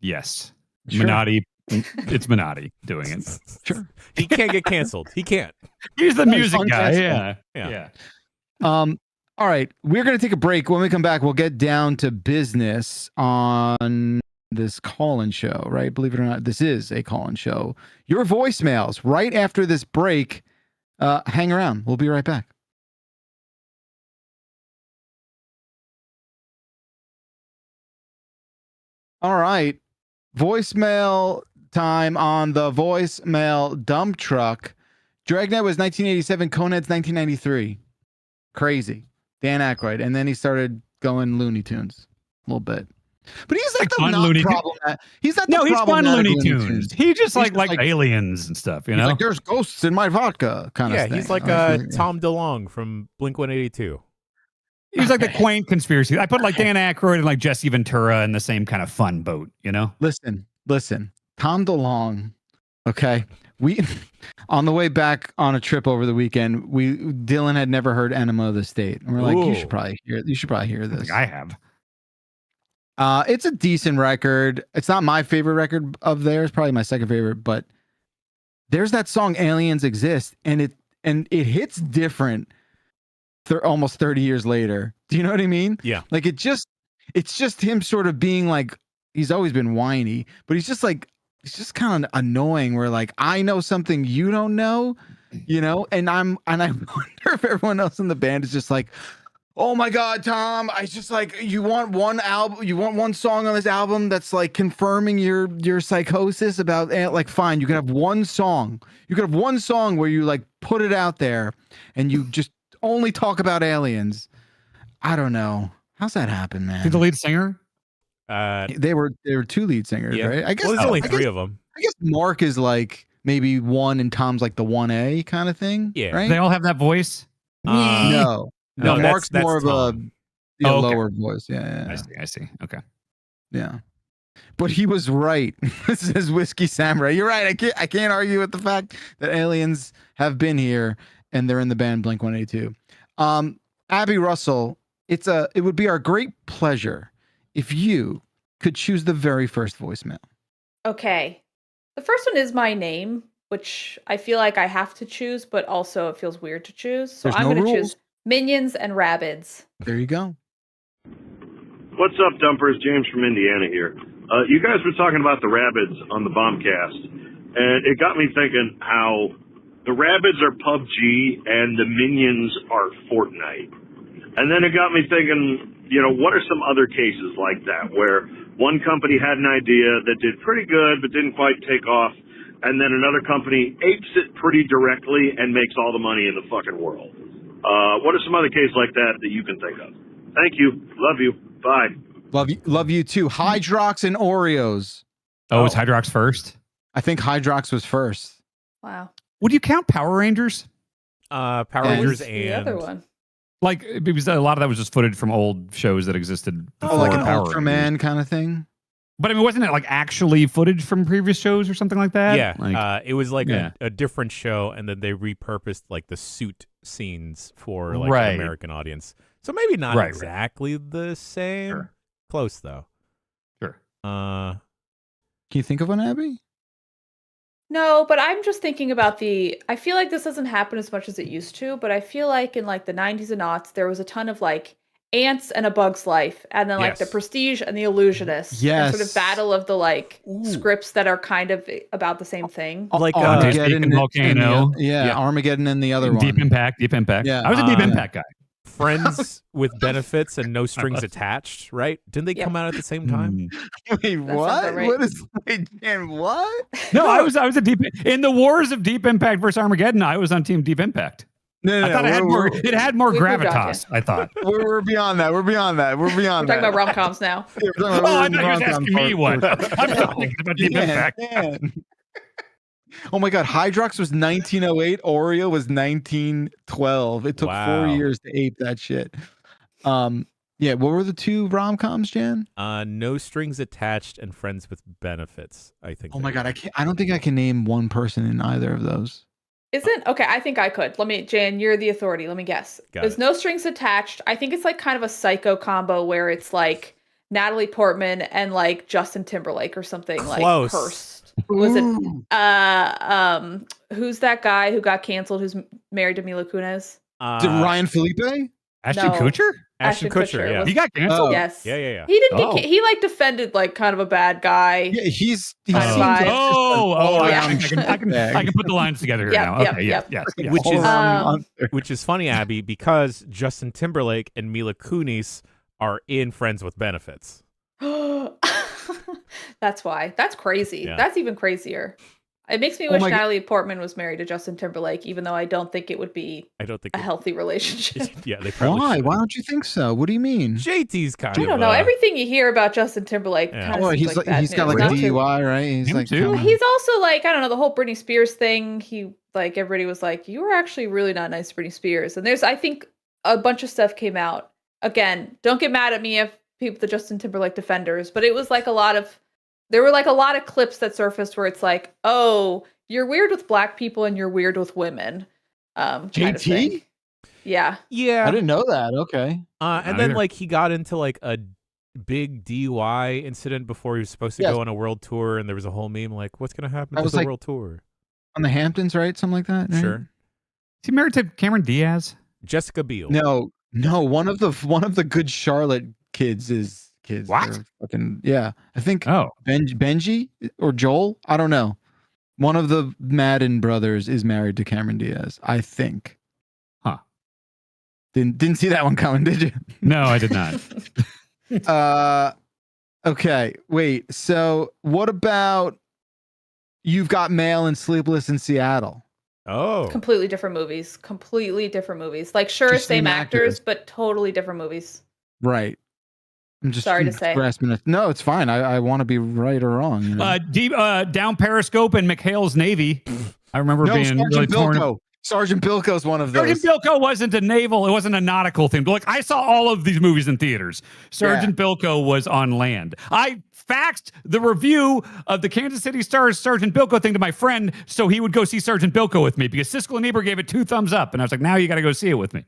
Yes. Sure. Minotti. It's Minotti doing it. Sure. He can't get canceled. He can't. He's the music guy. Yeah. All right. We're going to take a break. When we come back, we'll get down to business on this call-in show, right? Believe it or not, this is a call-in show. Your voicemails right after this break. Hang around. We'll be right back. All right. Voicemail time on the voicemail dump truck. Dragnet was 1987. Coneheads 1993. Crazy. Dan Aykroyd. And then he started going Looney Tunes a little bit. But he's like the Looney problem. He's not. He's fun Looney Tunes. He just like aliens and stuff. You know, like there's ghosts in my vodka kind of thing. Yeah, he's like Tom DeLonge from Blink-182. He's like the quaint conspiracy. I put like Dan Aykroyd and like Jesse Ventura in the same kind of fun boat. You know. Listen. Tom DeLonge. Okay, we on the way back on a trip over the weekend. Dylan had never heard Enema of the State, and we're like, you should probably hear this. I have. It's a decent record. It's not my favorite record of theirs, probably my second favorite, but there's that song Aliens Exist, and it hits different almost 30 years later. Do you know what I mean? Yeah. Like it's just him sort of being like, he's always been whiny, but he's just kind of annoying where like, I know something you don't know, you know? And I wonder if everyone else in the band is just like, oh my God, Tom, I just like, you want one song on this album that's like confirming your psychosis about, like, fine, you can have one song. You can have one song where you like put it out there and you just only talk about aliens. I don't know. How's that happen, man? Who's the lead singer? They were two lead singers, right? I guess there's only three of them. I guess Mark is like maybe one and Tom's like the 1A kind of thing. Yeah. Right? They all have that voice? No, Mark's that's more of Tom. a lower voice. Yeah. I see. Okay. Yeah. But he was right. This is Whiskey Samurai. You're right. I can't argue with the fact that aliens have been here and they're in the band Blink-182. Abby Russell, it would be our great pleasure if you could choose the very first voicemail. Okay. The first one is my name, which I feel like I have to choose, but also it feels weird to choose. So I'm going to choose Minions and Rabbids. There you go. What's up, Dumpers? James from Indiana here. You guys were talking about the Rabbids on the Bombcast, and it got me thinking how the Rabbids are PUBG and the Minions are Fortnite. And then it got me thinking, what are some other cases like that where one company had an idea that did pretty good but didn't quite take off, and then another company apes it pretty directly and makes all the money in the fucking world? What are some other cases like that you can think of? Thank you. Love you. Bye. Love you too. Hydrox and Oreos. Oh, was Hydrox first? I think Hydrox was first. Wow. Would you count Power Rangers? Power Rangers and the other one. Like, because a lot of that was just footage from old shows that existed before like an Power Ultraman Rangers. kind of thing. But I mean, wasn't it like actually footage from previous shows or something like that? Yeah, like, it was like a different show, and then they repurposed like the suit scenes for like an American audience. So maybe not exactly the same. Sure. Close though. Sure. Can you think of one, Abby? No, but I'm just thinking about I feel like this doesn't happen as much as it used to, but I feel like in like the 90s and aughts, there was a ton of like Ants and A Bug's Life, and then like The Prestige and The Illusionist. Yes. Sort of battle of the like scripts that are kind of about the same thing. Like Armageddon and Volcano. Armageddon and the other one. Deep Impact. Yeah. I was a Deep Impact guy. Friends with Benefits and No Strings Attached, right? Didn't they come out at the same time? Wait, what? Right. What is and what? No, I was a Deep in the wars of Deep Impact versus Armageddon. I was on Team Deep Impact. No, I thought it had more gravitas. I thought we're beyond that. We're beyond that. We're beyond We're that. talking about rom-coms now. I thought you were asking me one. I'm talking about Deep Impact. Oh my God, Hydrox was 1908. Oreo was 1912. It took 4 years to ape that shit. Yeah, what were the two rom-coms, Jan? No Strings Attached and Friends with Benefits, I think. Oh my God, I don't think I can name one person in either of those. Okay, I think I could. Jan, you're the authority. Let me guess. There's No Strings Attached. I think it's like kind of a psycho combo where it's like Natalie Portman and like Justin Timberlake or something. Close. Like cursed. Was it who's that guy who got canceled who's married to Mila Kunis? Ryan Felipe? Ashton Kutcher? Ashton Kutcher, yeah. He got canceled? Yes. Yeah. He didn't get he like defended like kind of a bad guy. Yeah, he's kind of vibe. I can put the lines together here now. Okay, yes. Which is funny, Abby, because Justin Timberlake and Mila Kunis are in Friends with Benefits. That's why. That's crazy. Yeah. That's even crazier. It makes me wish Natalie Portman was married to Justin Timberlake, even though I don't think it would be a healthy relationship. Yeah, they probably Why? should. Why don't you think so? What do you mean? JT's kind of. I don't know. Everything you hear about Justin Timberlake kind of seems like that. He's got like a DUI, right? He's like too. He's also like, I don't know, the whole Britney Spears thing. He like everybody was like, you were actually really not nice to Britney Spears. And I think a bunch of stuff came out. Again, don't get mad at me if the Justin Timberlake defenders, but it was like there were like a lot of clips that surfaced where it's like, oh, you're weird with black people and you're weird with women. JT? Yeah. I didn't know that. Okay. And then like he got into like a big DUI incident before he was supposed to go on a world tour, and there was a whole meme like, what's gonna happen to the world tour? On the Hamptons, right? Something like that. Right? Sure. Is he married to Cameron Diaz? Jessica Biel. No. One of the Good Charlotte kids is kids. What? Fucking I think Benji or Joel. I don't know. One of the Madden brothers is married to Cameron Diaz, I think. Huh. Didn't see that one coming, did you? No, I did not. Okay. Wait. So what about You've Got Mail and Sleepless in Seattle? Oh. Completely different movies. Like, sure, Just same actors, but totally different movies. Right. I'm just sorry to say. No, it's fine. I want to be right or wrong. You know? Down Periscope and McHale's Navy. I remember being Sergeant really Bilko. torn. Sergeant Bilko's one of those. Sergeant Bilko wasn't a nautical thing. But like, I saw all of these movies in theaters. Sergeant Bilko was on land. I faxed the review of the Kansas City Star's Sergeant Bilko thing to my friend so he would go see Sergeant Bilko with me, because Siskel and Ebert gave it 2 thumbs up, and I was like, now you got to go see it with me.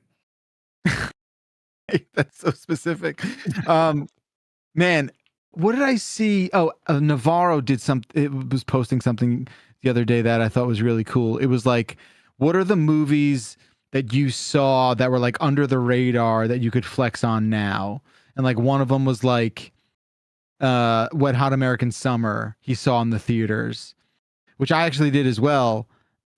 That's so specific. Man, what did I see? Oh, Navarro did it was posting something the other day that I thought was really cool. It was like, what are the movies that you saw that were like under the radar that you could flex on now? and like one of them was like Wet Hot American Summer. He saw in the theaters, which I actually did as well.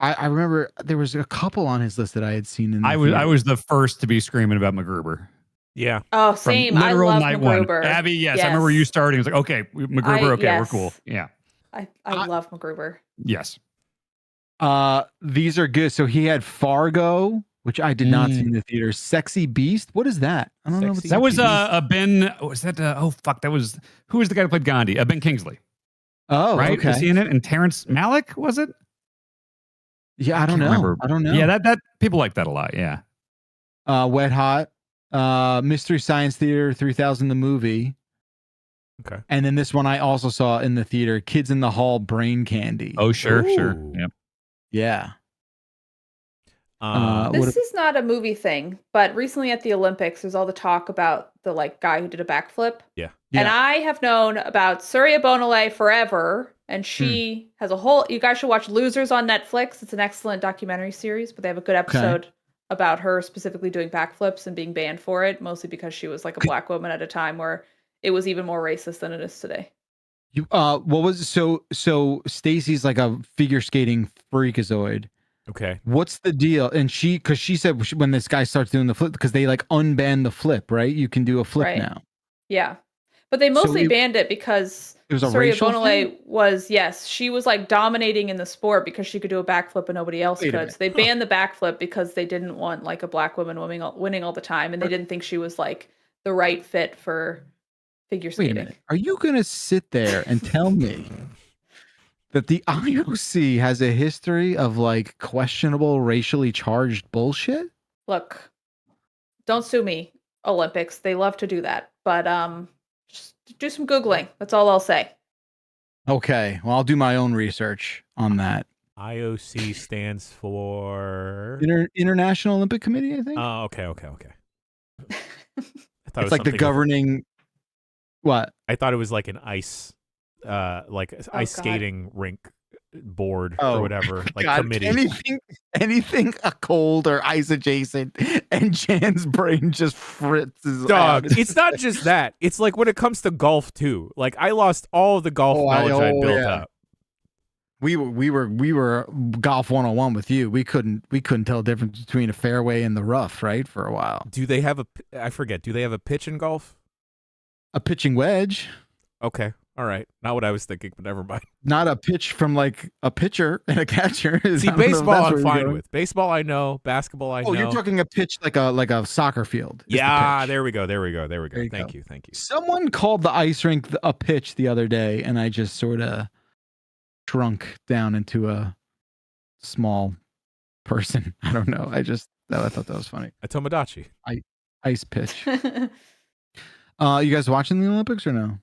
I remember there was a couple on his list that I had seen in. I was the first to be screaming about MacGruber. Yeah. Oh, same. From literal I love night MacGruber. one. Abby, yes, I remember you starting. It was like, okay, MacGruber, okay, we're cool. Yeah. I love MacGruber. Yes. These are good. So he had Fargo, which I did not see in the theater. Sexy Beast. What is that? I don't know. That was a Ben. Was that? Oh fuck! That was who was the guy who played Gandhi? Ben Kingsley. Oh, right. Okay. Was he in it? And Terrence Malick was it? Yeah, I don't know. Remember. I don't know. Yeah, that people like that a lot. Yeah. Wet Hot. Mystery Science Theater 3000 the movie. Okay. And then this one I also saw in the theater, Kids in the Hall, Brain Candy. Oh, sure. Yep. Yeah. This is not a movie thing, but recently at the Olympics, there's all the talk about the like guy who did a backflip. Yeah. And I have known about Surya Bonale forever, and she has a whole. You guys should watch Losers on Netflix. It's an excellent documentary series, but they have a good episode about her specifically doing backflips and being banned for it, mostly because she was like a black woman at a time where it was even more racist than it is today. You what was so Stacy's like a figure skating freakazoid. Okay. What's the deal? And because she said when this guy starts doing the flip, because they like unbanned the flip, right? You can do a flip now. Yeah. But they mostly banned it because Surya Bonale was, she was like dominating in the sport because she could do a backflip and nobody else could. So they banned the backflip because they didn't want like a black woman winning all the time. And they didn't think she was like the right fit for figure skating. Wait a minute. Are you going to sit there and tell me that the IOC has a history of like questionable racially charged bullshit? Look, don't sue me, Olympics. They love to do that. But just do some Googling. That's all I'll say. Okay. Well, I'll do my own research on that. IOC stands for International Olympic Committee, I think. Oh, okay. It's like the governing. What? I thought it was like an ice skating rink board or whatever, like committee. Anything cold or ice adjacent, and Jan's brain just fritzes. Dog, it's not just that. It's like when it comes to golf too. Like I lost all of the golf knowledge I built up. We were golf 101 with you. We couldn't tell the difference between a fairway and the rough, right? For a while. Do they have I forget. Do they have a pitch in golf? A pitching wedge. Okay. All right. Not what I was thinking, but never mind. Not a pitch from like a pitcher and a catcher. See, baseball I'm fine with. Baseball I know. Basketball I know. Oh, you're talking a pitch like a soccer field. Yeah, there we go. Thank you. Someone called the ice rink a pitch the other day, and I just sort of shrunk down into a small person. I don't know. I thought that was funny. A Tomodachi. Ice pitch. You guys watching the Olympics or no?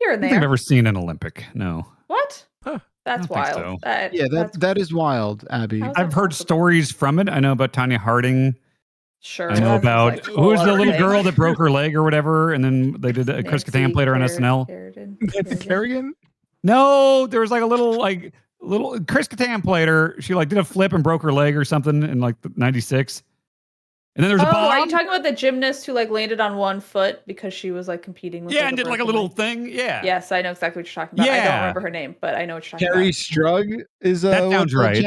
Here and I don't there. think I've ever seen an Olympic. No. What? Huh. That's wild. So. That is wild, Abby. I've heard stories from it. I know about Tanya Harding. Sure. I know about who's the little girl that broke her leg or whatever, and then they did Chris Kattan played her on SNL. Nancy Kerrigan? No, there was like a little Chris Kattan played her. She like did a flip and broke her leg or something in like '96. And then there was a bomb. Are you talking about the gymnast who like landed on one foot because she was like competing with and did like a little thing? Yeah. Yes, I know exactly what you're talking about. I don't remember her name, but I know what you're talking Carrie about. Strug is that sounds right.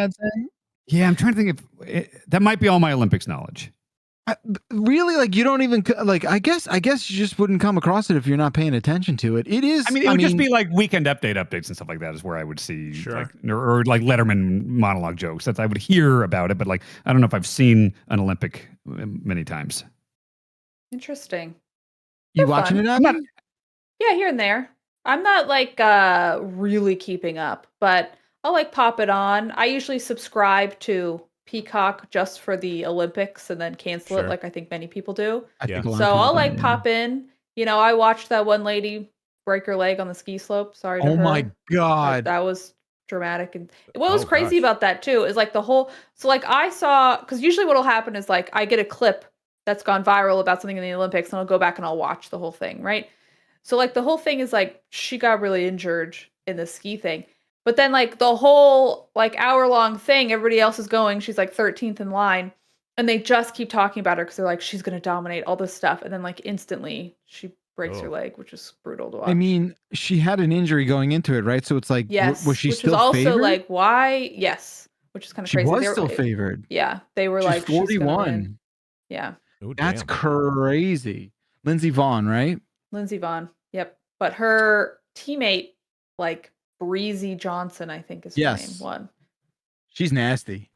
Yeah, I'm trying to think if that might be all my Olympics knowledge. Really, like you don't even like. I guess you just wouldn't come across it if you're not paying attention to it. It is. I mean, it would just be like weekend updates and stuff like that is where I would see, like, or like Letterman monologue jokes. That I would hear about it, but like I don't know if I've seen an Olympic many times. Interesting. You watching it, Abby? Yeah, here and there. I'm not like really keeping up, but I'll like pop it on. I usually subscribe to Peacock just for the Olympics and then cancel it like I think many people do. So I'll like pop in. You know, I watched that one lady break her leg on the ski slope. Sorry to her. Oh my God. That was dramatic. And what was crazy about that too is like the whole, so like I saw, because usually what'll happen is like I get a clip that's gone viral about something in the Olympics and I'll go back and I'll watch the whole thing, right? So like the whole thing is like she got really injured in the ski thing. But then like the whole like hour-long thing, everybody else is going. She's like 13th in line. And they just keep talking about her because they're like, she's going to dominate all this stuff. And then like instantly she breaks her leg, which is brutal to watch. I mean, she had an injury going into it, right? So it's like, yes, was she which still was also favored? like, why? Yes, which is kind of crazy. She was still favored. Yeah, they were She's like, 41. she's gonna win. Yeah. Ooh, That's damn. crazy. Lindsey Vonn, right? Lindsey Vonn. Yep. But her teammate, like Breezy Johnson, I think is her name, won. She's nasty.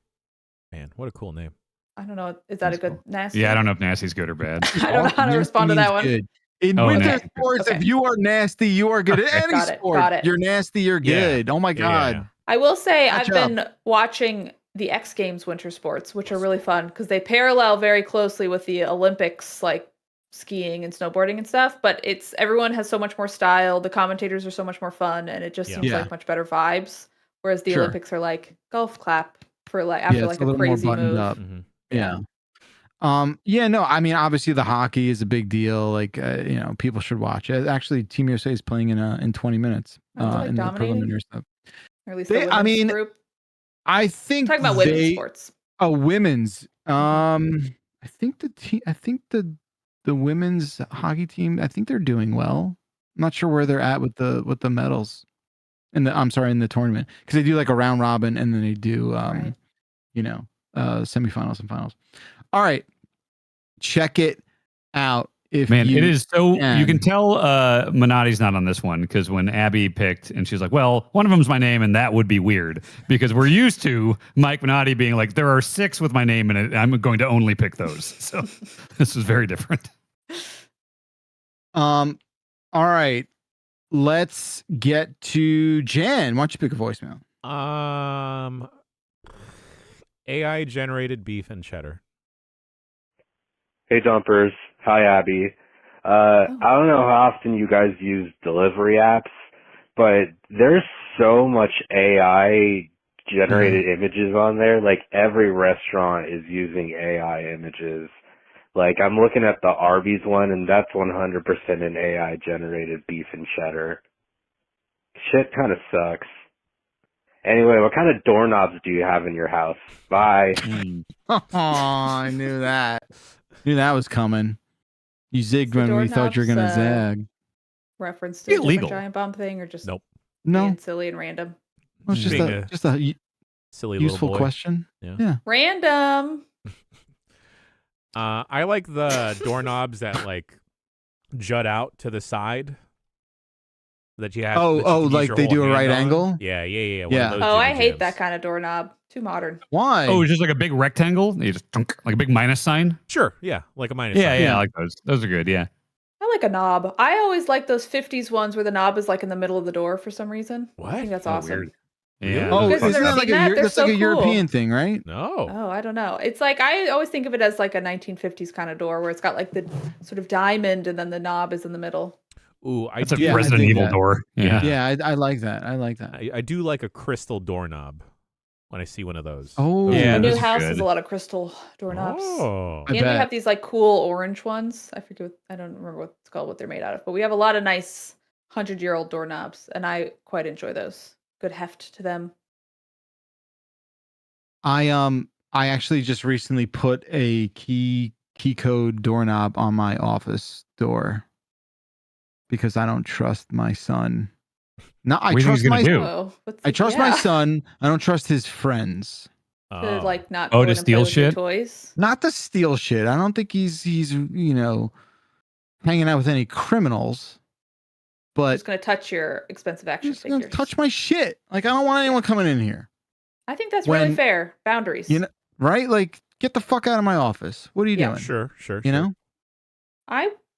Man, what a cool name. I don't know. Is that a good nasty? Yeah, I don't know if nasty's good or bad. I don't know how to respond to that one. Good. In winter sports, Okay. if you are nasty, you are good. At any sport, you're nasty, you're good. Oh my God. Yeah. I will say Catch I've been watching the X Games winter sports, which are really fun because they parallel very closely with the Olympics, like skiing and snowboarding and stuff. But everyone has so much more style. The commentators are so much more fun, and it just seems like much better vibes. Whereas the Olympics are like golf clap for like after like a crazy move. Mm-hmm. Yeah. No, I mean, obviously the hockey is a big deal. Like, people should watch it. Actually, Team USA is playing in 20 minutes in the preliminary stuff. Or at least the women's group. I think talking about women's sports. Oh, women's. I think the women's hockey team, I think they're doing well. I'm not sure where they're at with the medals in the tournament, because they do like a round robin and then they do semifinals and finals. All right, check it out. It is so you can tell Minotti's not on this one, because when Abby picked and she's like, well, one of them's my name and that would be weird, because we're used to Mike Minotti being like, there are 6 with my name in it, I'm going to only pick those. So this is very different. All right, let's get to Jen. Why don't you pick a voicemail? AI generated beef and cheddar. Hey, Dumpers. Hi, Abby. I don't know how often you guys use delivery apps, but there's so much AI generated images on there. Like, every restaurant is using AI images. Like, I'm looking at the Arby's one, and that's 100% an AI generated beef and cheddar. Shit kind of sucks. Anyway, what kind of doorknobs do you have in your house? Bye. Oh, I knew that. Knew that was coming. You zigged when we thought you were gonna zag. Reference to a different giant bomb thing, or just being silly and random? Well, it's just a silly useful little boy. question. Yeah. Random. I like the doorknobs that like jut out to the side. That you have. Like they do a right angle? Yeah. I hate that kind of doorknob. Too modern. Why? Oh, it's just like a big rectangle. You just like a big minus sign. Sure. Yeah, like a minus sign. Yeah, I like those. Those are good. Yeah. I like a knob. I always like those 50s ones where the knob is like in the middle of the door for some reason. What? I think that's awesome. Weird. Yeah. Oh, isn't that like that's like a European thing, right? No. Oh, I don't know. It's like I always think of it as like a 1950s kind of door where it's got like the sort of diamond and then the knob is in the middle. Ooh, it's a Resident Evil door. Yeah, I like that. I like that. I do like a crystal doorknob when I see one of those. Oh, yeah. The new house has a lot of crystal doorknobs. Oh, and we have these like cool orange ones. I don't remember what it's called, what they're made out of, but we have a lot of nice 100-year-old doorknobs, and I quite enjoy those. Good heft to them. I actually just recently put a key code doorknob on my office door because I don't trust my son. No, I trust my son. I don't trust his friends. To like not to steal shit. Toys. Not to steal shit. I don't think he's hanging out with any criminals. But just gonna touch your expensive action figures. Gonna touch my shit. Like, I don't want anyone coming in here. I think that's really fair. Boundaries. Right? Like, get the fuck out of my office. What are you doing? Sure. You know?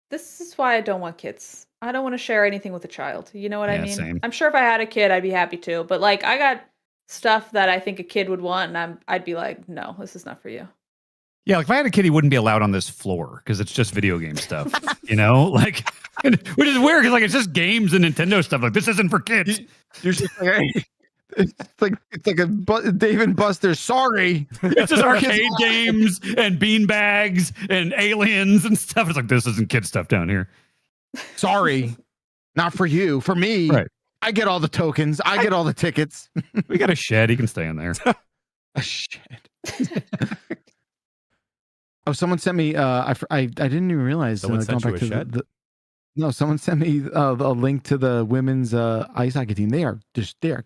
This is why I don't want kids. I don't want to share anything with a child. You know what I mean? Same. I'm sure if I had a kid, I'd be happy to. But like, I got stuff that I think a kid would want, and I'd be like, no, this is not for you. Yeah, like if I had a kid, he wouldn't be allowed on this floor because it's just video game stuff. Like, which is weird because like it's just games and Nintendo stuff. Like, this isn't for kids. You're just like, it's like a Dave and Buster's. Sorry, it's just arcade games and beanbags and aliens and stuff. It's like, this isn't kid stuff down here. Sorry, not for you. For me, right? I get all the tokens. I get all the tickets. We got a shed. He can stay in there. A shed. Oh, someone sent me. I didn't even realize. Someone sent you a shed? No, someone sent me a link to the women's ice hockey team. They are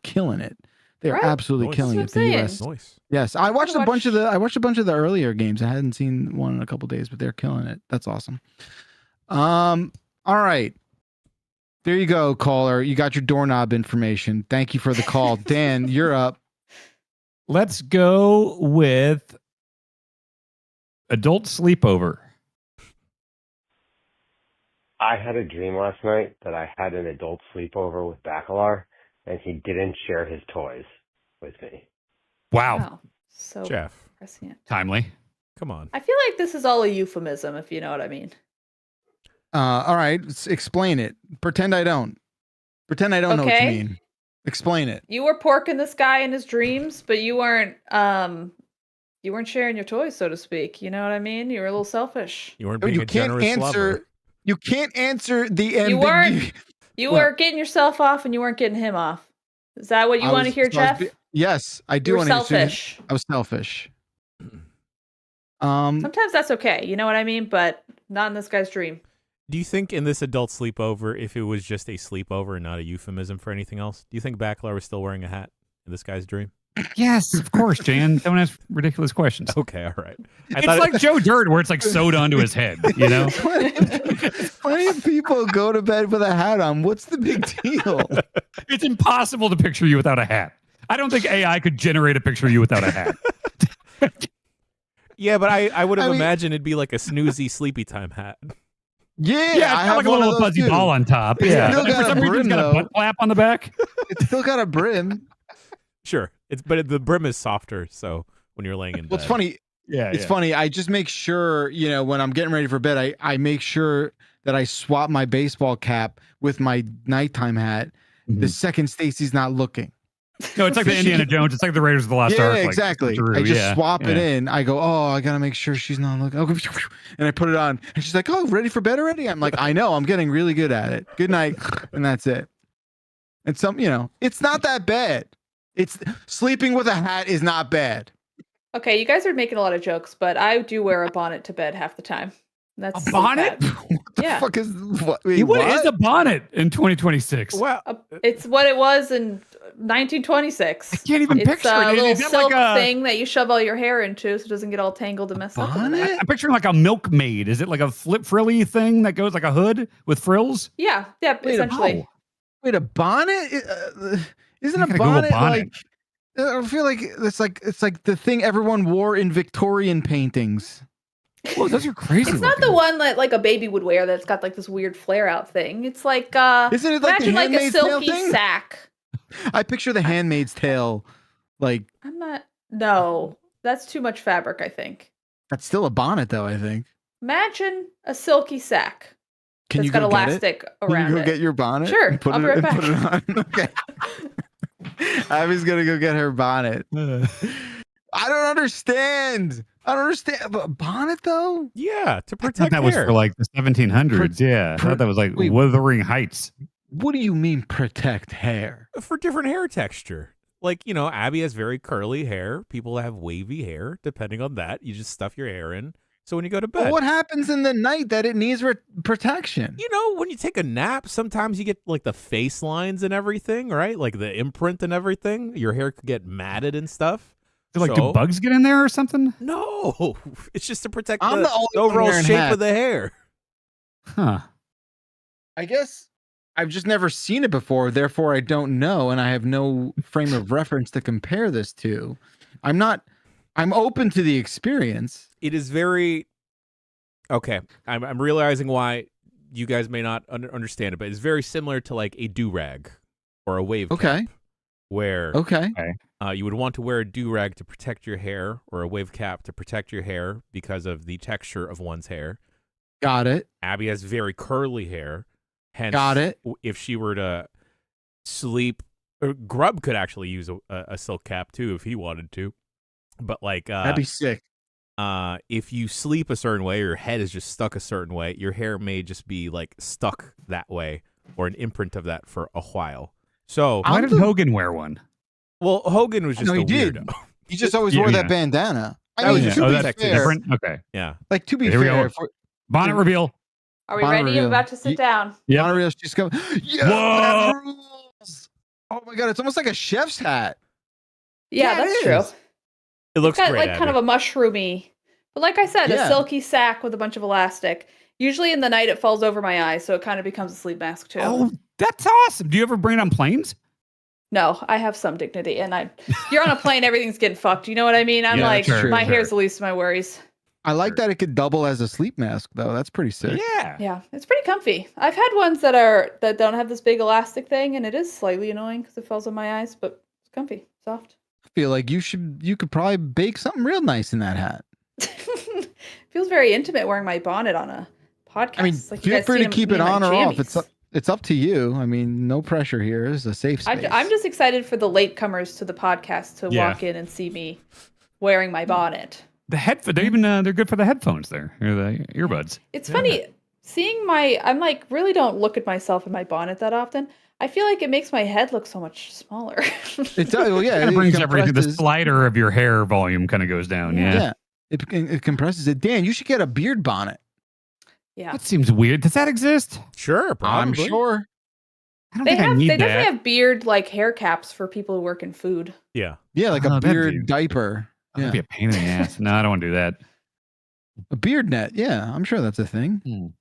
killing it. They are absolutely killing it. The U.S. Nice. Yes, I watched a bunch of the earlier games. I hadn't seen one in a couple days, but they're killing it. That's awesome. All right. There you go, caller. You got your doorknob information. Thank you for the call. Dan, you're up. Let's go with adult sleepover. I had a dream last night that I had an adult sleepover with Bacalar, and he didn't share his toys with me. Wow. So Jeff. prescient. Timely. Come on. I feel like this is all a euphemism, if you know what I mean. All right. Explain it. Pretend I don't. Pretend I don't know what you mean. Explain it. You were porking this guy in his dreams, but you weren't sharing your toys, so to speak. You know what I mean? You were a little selfish. You weren't being a generous lover. You can't answer the You were getting yourself off and you weren't getting him off. Is that what you want to hear, Jeff? Yes, I do want to hear. Selfish. I was selfish. Sometimes that's okay. You know what I mean? But not in this guy's dream. Do you think in this adult sleepover, if it was just a sleepover and not a euphemism for anything else, do you think Bacalar was still wearing a hat in this guy's dream? Yes, of course, Jan. Don't ask ridiculous questions. Okay, all right. It's like Joe Dirt, where it's like sewed onto his head, you know? Plenty of people go to bed with a hat on. What's the big deal? It's impossible to picture you without a hat. I don't think AI could generate a picture of you without a hat. Yeah, but I would have imagined it'd be like a snoozy sleepy time hat. Yeah, I have like a little fuzzy ball on top. Yeah, for some reason it's got a butt flap on the back. It's still got a brim. Sure, but the brim is softer, so when you're laying in bed. Well, it's funny. It's funny. I just make sure, when I'm getting ready for bed, I make sure that I swap my baseball cap with my nighttime hat the second Stacy's not looking. No, it's like the Indiana Jones. It's like the Raiders of the Lost Ark. Yeah, exactly. I just swap it in. I go, I gotta make sure she's not looking. And I put it on, and she's like, "Oh, ready for bed already?" I'm like, "I know. I'm getting really good at it. Good night," and that's it. And it's not that bad. It's sleeping with a hat is not bad. Okay, you guys are making a lot of jokes, but I do wear a bonnet to bed half the time. That's a bonnet? What the fuck is what? Wait, what is a bonnet in 2026? Well, it's what it was in 1926. I can't even picture it. It's a little silk thing that you shove all your hair into so it doesn't get all tangled and messed up. I'm picturing like a milkmaid. Is it like a frilly thing that goes like a hood with frills? Yeah, essentially. Wait, a bonnet? Isn't a bonnet like? I feel like it's like the thing everyone wore in Victorian paintings. Whoa, those are crazy. It's not the one that like a baby would wear that's got like this weird flare out thing. It's like isn't it like imagine like a silky sack. I picture the Handmaid's Tale, like No, that's too much fabric, I think. That's still a bonnet though, I think. Imagine a silky sack. Can you got elastic around it? Can you go get your bonnet? Sure, I'll be right back. Put it on. Okay. Abby's gonna go get her bonnet. I don't understand. A bonnet though? Yeah, to protect I thought that was for like the 1700s. I thought that was like Wuthering Heights. What do you mean protect hair? For different hair texture. Like, Abby has very curly hair. People have wavy hair. Depending on that, you just stuff your hair in. So when you go to bed. But what happens in the night that it needs protection? When you take a nap, sometimes you get like the face lines and everything, right? Like the imprint and everything. Your hair could get matted and stuff. Do bugs get in there or something? No, it's just to protect the overall shape of the hair. Huh. I guess I've just never seen it before, therefore I don't know, and I have no frame of reference to compare this to. I'm open to the experience. It is very... Okay, I'm realizing why you guys may not understand it, but it's very similar to like a do-rag or a wave cap. Where you would want to wear a do-rag to protect your hair or a wave cap to protect your hair because of the texture of one's hair. Got it. Abby has very curly hair. Hence, got it. If she were to sleep, or Grub could actually use a silk cap too if he wanted to. But like that'd be sick. If you sleep a certain way or your head is just stuck a certain way, your hair may just be like stuck that way or an imprint of that for a while. So why did Hogan wear one? Well, Hogan was just a weirdo. He just always wore that bandana. I mean, to be that's fair, different. Okay. Yeah. Like to be Here we fair, go. Bonnet reveal. Are we Bonnet ready? reveal. I'm about to sit down. Yep. Bonnet reveal. She's coming. Yeah, that rules. Oh my god, it's almost like a chef's hat. Yeah, that's true. It looks got great, like Abby. kind of a mushroomy, but like I said, a silky sack with a bunch of elastic. Usually in the night it falls over my eyes, so it kind of becomes a sleep mask too. Oh, that's awesome. Do you ever bring it on planes? No, I have some dignity, and you're on a plane, everything's getting fucked. You know what I mean? I'm my hair's the least of my worries. I like that it could double as a sleep mask, though. That's pretty sick. Yeah, it's pretty comfy. I've had ones that don't have this big elastic thing, and it is slightly annoying because it falls on my eyes, but it's comfy, soft. I feel like you could probably bake something real nice in that hat. Feels very intimate wearing my bonnet on a podcast. I mean, feel free to keep it on or off. It's up to you. I mean, no pressure here. It's a safe space. I'm just excited for the latecomers to the podcast to walk in and see me wearing my bonnet. The headphones, they're good for the headphones there, or the earbuds. It's funny seeing I'm like, really don't look at myself in my bonnet that often. I feel like it makes my head look so much smaller. It does. Well, yeah, it brings everything. The slider of your hair volume kind of goes down. Yeah. It compresses it. Dan, you should get a beard bonnet. Yeah. That seems weird. Does that exist? Sure, probably. I'm sure. I don't think I need they that. definitely have beard like hair caps for people who work in food. Yeah. Yeah, like a beard diaper. That'd be a pain in the ass. No, I don't want to do that. A beard net. Yeah, I'm sure that's a thing.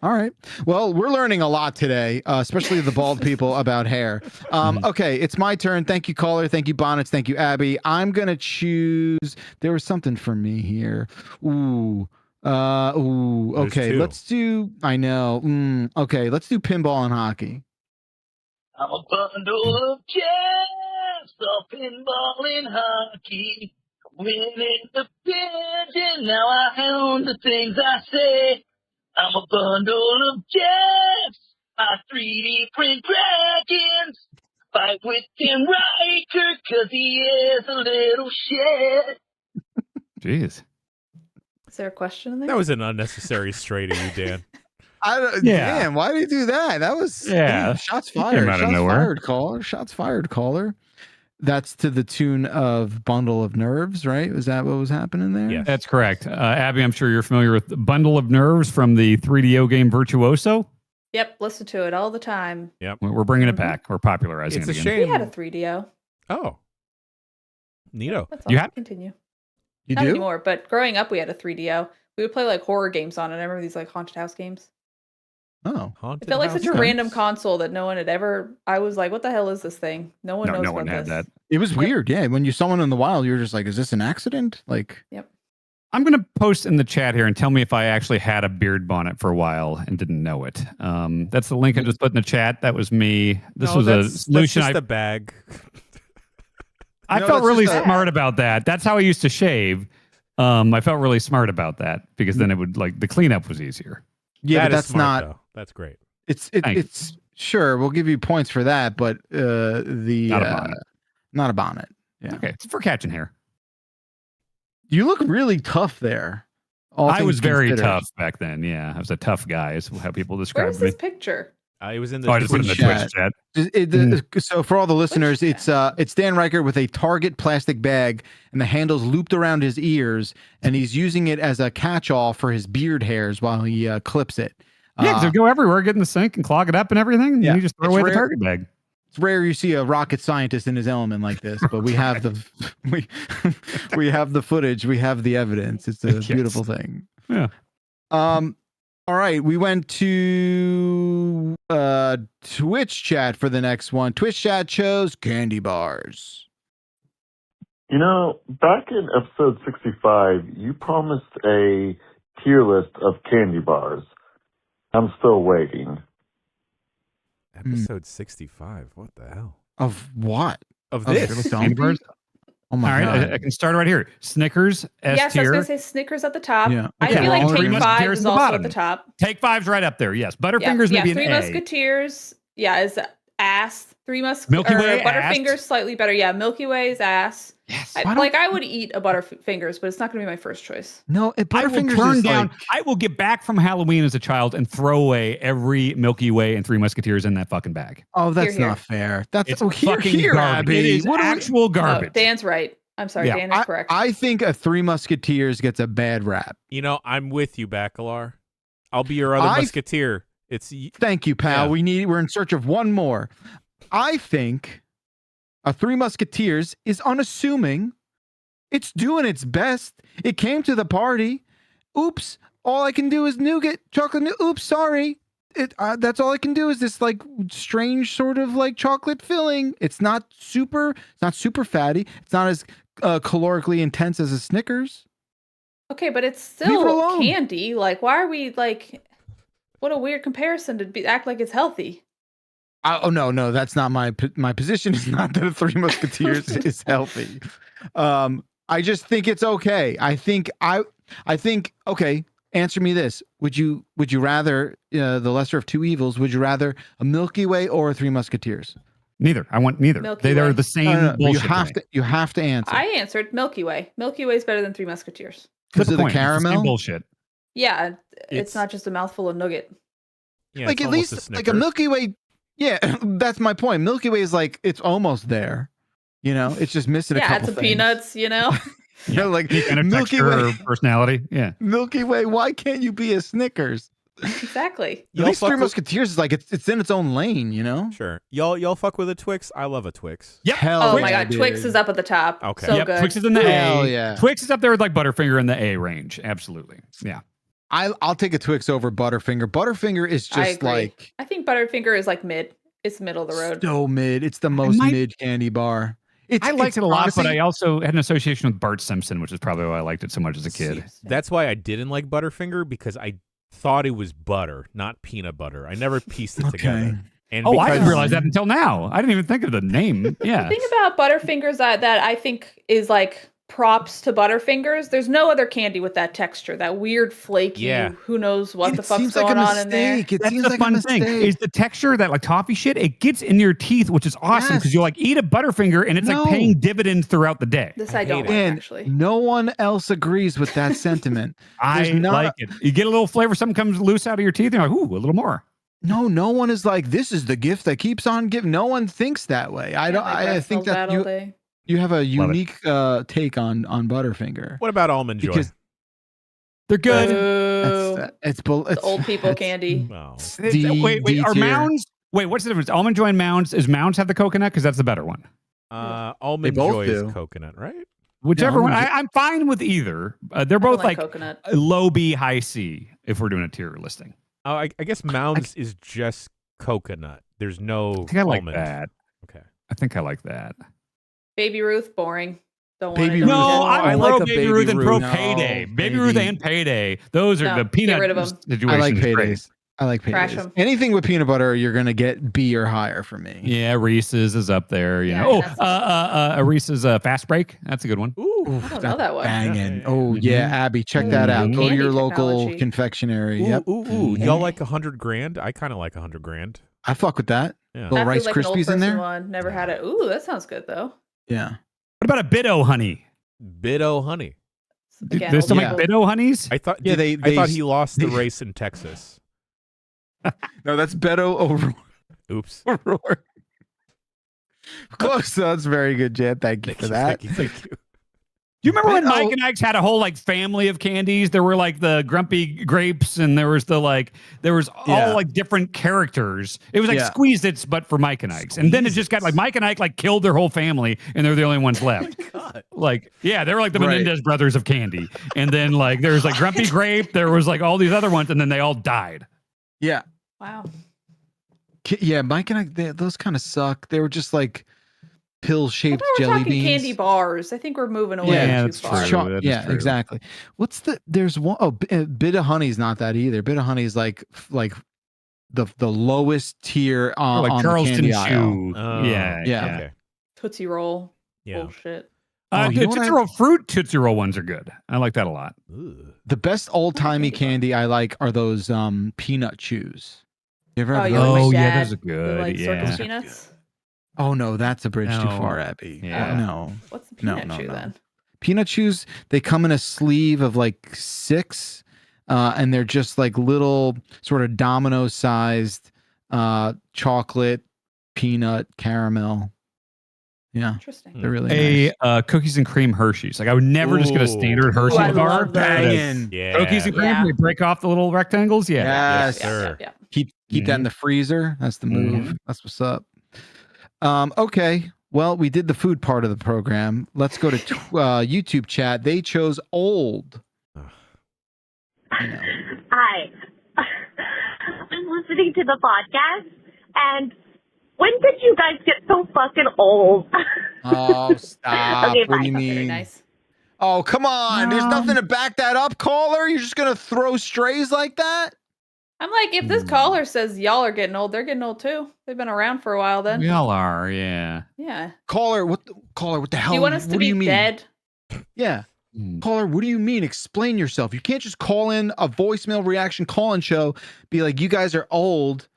All right. Well, we're learning a lot today, especially the bald people about hair. Okay, it's my turn. Thank you, caller. Thank you, Bonnets. Thank you, Abby. I'm going to choose. There was something for me here. Okay, let's do. I know. Okay, let's do pinball and hockey. I'm a bundle of jazz, a pinball and hockey. Winning the pigeon, now I own the things I say. I'm a bundle of jazz, my 3D print dragons. Fight with Tim Riker, cause he is a little shit. Jeez. Is there a question in there? That was an unnecessary stray to you, Dan. Dan, why did you do that? That was shots fired. Came out of Shots nowhere. fired, caller. Shots fired, caller. That's to the tune of Bundle of Nerves, right? Was that what was happening there? Yeah, that's correct. Abby, I'm sure you're familiar with Bundle of Nerves from the 3DO game Virtuoso. Yep, listen to it all the time. Yep. We're bringing it back. We're popularizing it again. It's a shame. We had a 3DO. Oh. Neato. You have? Continue. You Not do? anymore, but growing up, we had a 3DO. We would play like horror games on it. I remember these like haunted house games. Oh. It felt like such a random console that no one had ever. I was like, what the hell is this thing? No one knows about had this. that. It was weird. Yeah. When you saw one in the wild, you were just like, is this an accident? Like, yep. I'm going to post in the chat here and tell me if I actually had a beard bonnet for a while and didn't know it. That's the link I just put in the chat. That was me. This was a solution. That's just a bag. I felt really smart about that. That's how I used to shave. I felt really smart about that because then it would the cleanup was easier. Yeah, but that's smart, not. though. That's great. It's sure we'll give you points for that, but not a bonnet. Yeah. Okay, it's for catching hair. You look really tough there. I was very tough back then. Yeah, I was a tough guy. Is how people describe me. Where's this picture? It was in the I just put it in the Twitch chat. So for all the listeners, it's Dan Riker with a Target plastic bag and the handles looped around his ears, and he's using it as a catch-all for his beard hairs while he clips it. Yeah, because they go everywhere, get in the sink and clog it up and everything, and you just throw away the Target bag. It's rare you see a rocket scientist in his element like this, but we have we have the footage, we have the evidence. It's a beautiful thing. Yeah. All right, we went to Twitch chat for the next one. Twitch chat chose candy bars. You know, back in episode 65, you promised a tier list of candy bars. I'm still waiting. Episode 65. What the hell? Of what? Of this? Candy bars? Oh my God. I can start right here. Snickers, S yes, tier. I was going to say Snickers at the top. Yeah. I feel like Take Five is also at the top. Take Five's right up there. Yes. Butterfingers maybe an Three A. Musketeers. Yeah, is ass. Three Milky Way, Butterfingers slightly better. Yeah, Milky Way is ass. Yes. I would eat a Butterfingers, but it's not going to be my first choice. No, Butterfingers I will is down. I will get back from Halloween as a child and throw away every Milky Way and Three Musketeers in that fucking bag. Oh, that's not fair. That's it's fucking fucking here, garbage. Abby. It is actual garbage. No, Dan's right. I'm sorry, Dan is correct. I think a Three Musketeers gets a bad rap. You know, I'm with you, Bacalar. I'll be your other musketeer. Thank you, pal. Yeah. We're in search of one more. I think a Three Musketeers is unassuming. It's doing its best. It came to the party. Oops. All I can do is nougat, chocolate. Oops, sorry. That's all I can do is this like strange sort of like chocolate filling. It's not super fatty. It's not as calorically intense as a Snickers. Okay, but it's still candy. Like, why are we like? What a weird comparison to act like it's healthy. Oh no, that's not my position. Is not that a Three Musketeers is healthy. I just think it's okay. I think okay. Answer me this: Would you rather the lesser of two evils? Would you rather a Milky Way or a Three Musketeers? Neither. I want neither. They're the same. No, bullshit you have to answer. I answered Milky Way. Milky Way is better than Three Musketeers. Because of the caramel? Same bullshit. Yeah, it's not just a mouthful of nougat. Yeah, like at least like a Milky Way. Yeah, that's my point. Milky Way is like it's almost there. You know, it's just missing a couple add some things. peanuts. You know. Yeah, like kind of Milky Way personality. Yeah, Milky Way. Why can't you be a Snickers? Exactly. At least Three Musketeers is like it's in its own lane. You know. Sure. Y'all fuck with a Twix. I love a Twix. Yep. Oh my god, Twix is up at the top. Okay. So good. Twix is in the Hell A. yeah. Twix is up there with like Butterfinger in the A range. Absolutely. Yeah. I'll take a Twix over Butterfinger. Butterfinger is just like I think Butterfinger is like mid. It's middle of the road. So mid. It's the most mid candy bar. I liked it a lot, but I also had an association with Bart Simpson, which is probably why I liked it so much as a kid. That's why I didn't like Butterfinger, because I thought it was butter, not peanut butter. I never pieced it together. And I didn't realize that until now. I didn't even think of the name. Yeah. The thing about Butterfingers that I think is like props to Butterfingers, there's no other candy with that texture, that weird flaky, who knows what the fuck's going on in there. That's the fun thing, is the texture, that like toffee shit, it gets in your teeth, which is awesome because you like eat a Butterfinger and it's like paying dividends throughout the day. This I don't like, actually. No one else agrees with that sentiment. I like it. You get a little flavor, something comes loose out of your teeth, and you're like, ooh, a little more. No one is like, this is the gift that keeps on giving. No one thinks that way. I think that you have a unique take on Butterfinger. What about Almond Joy? Because they're good. It's old people candy. Wait, are Mounds? Wait, what's the difference? Almond Joy and Mounds. Is Mounds have the coconut? Because that's the better one. Almond Joy is coconut, right? Whichever one. I'm fine with either. They're both like coconut. Low B, high C. If we're doing a tier listing. Oh, I guess Mounds is just coconut. There's no. I think I like almond. that. Okay. I think I like that. Baby Ruth, boring. Don't want Baby it. Ruth. No, I like pro a Baby Ruth and pro No, Payday. Baby Ruth and Payday. Those are the peanut get rid of 'em. situation. I like is great. Paydays. I like Trash Paydays. 'em. Anything with peanut butter, you're gonna get B or higher for me. Yeah, Reese's is up there. You Yeah, know. that's- Reese's Fast Break. That's a good one. Ooh. I don't know that one. Banging. Oh yeah, Abby, check that out. Go to your Candy local technology. confectionery. Yep. Ooh. Y'all like $100,000? I kind of like $100,000. I fuck with that. Yeah. Little That Rice feels like an old Krispies in there. person one. Never had it. Ooh, that sounds good though. Yeah. What about a Bit-O honey? Bit-O honey. Again, There's some old like people. Bit-O honeys. I thought. Yeah, I thought he lost the race in Texas. No, that's Beto over. Oops. O'Rourke. Close. That's very good, Jan. Thank you for that. Thank you. Do you remember when Bit-O- Mike and Ike's had a whole like family of candies? There were like the grumpy grapes, and there was all like different characters. It was like Squeeze-Its, but for Mike and Ike's. And then it just got like Mike and Ike like killed their whole family, and they're the only ones left. God. Like, yeah, they were like the Menendez brothers of candy. And then like there was like Grumpy Grape, there was like all these other ones, and then they all died. Yeah. Wow. Yeah, Mike and I, those kind of suck. They were just like pill-shaped We're jelly talking beans. candy bars. I think we're moving away Yeah, too that's far. true. That is Yeah, true. exactly. There's one Bit of Honey's not that either. Bit of Honey is like the lowest tier on, like on Charleston the candy Chew. aisle. Yeah. Okay. Tootsie Roll. Yeah. Bullshit. you know what Tootsie Roll fruit Tootsie Roll ones are good. I like that a lot. Ooh. The best old-timey candy I like are those peanut chews. You ever have you those? like my Oh, yeah, dad, those are good. who likes Yeah. circus peanuts. Oh no, that's a bridge too No. far, Abby. Yeah. No. What's the peanut chew no. then? Peanut chews, they come in a sleeve of like 6, and they're just like little sort of domino-sized chocolate, peanut, caramel. Yeah, Interesting. they're really nice. Cookies and cream Hershey's. Like I would never just get a standard Hershey I bar. love those. Banging. Yeah. Cookies and cream. They break off the little rectangles. Yeah. Yes, sir. Yeah. Keep that in the freezer. That's the move. That's what's up. Okay. Well, we did the food part of the program. Let's go to YouTube chat. They chose old. Hi. I'm listening to the podcast, and when did you guys get so fucking old? Oh, stop. Okay, What bye. do you mean? Very nice. Oh, come on. There's nothing to back that up, caller. You're just going to throw strays like that? I'm like, if this caller says y'all are getting old, they're getting old too. They've been around for a while then. We all are, yeah. Yeah. Caller, what the hell? Do you want us to be dead? Yeah. Caller, what do you mean? Explain yourself. You can't just call in a voicemail reaction call-in show, be like, you guys are old,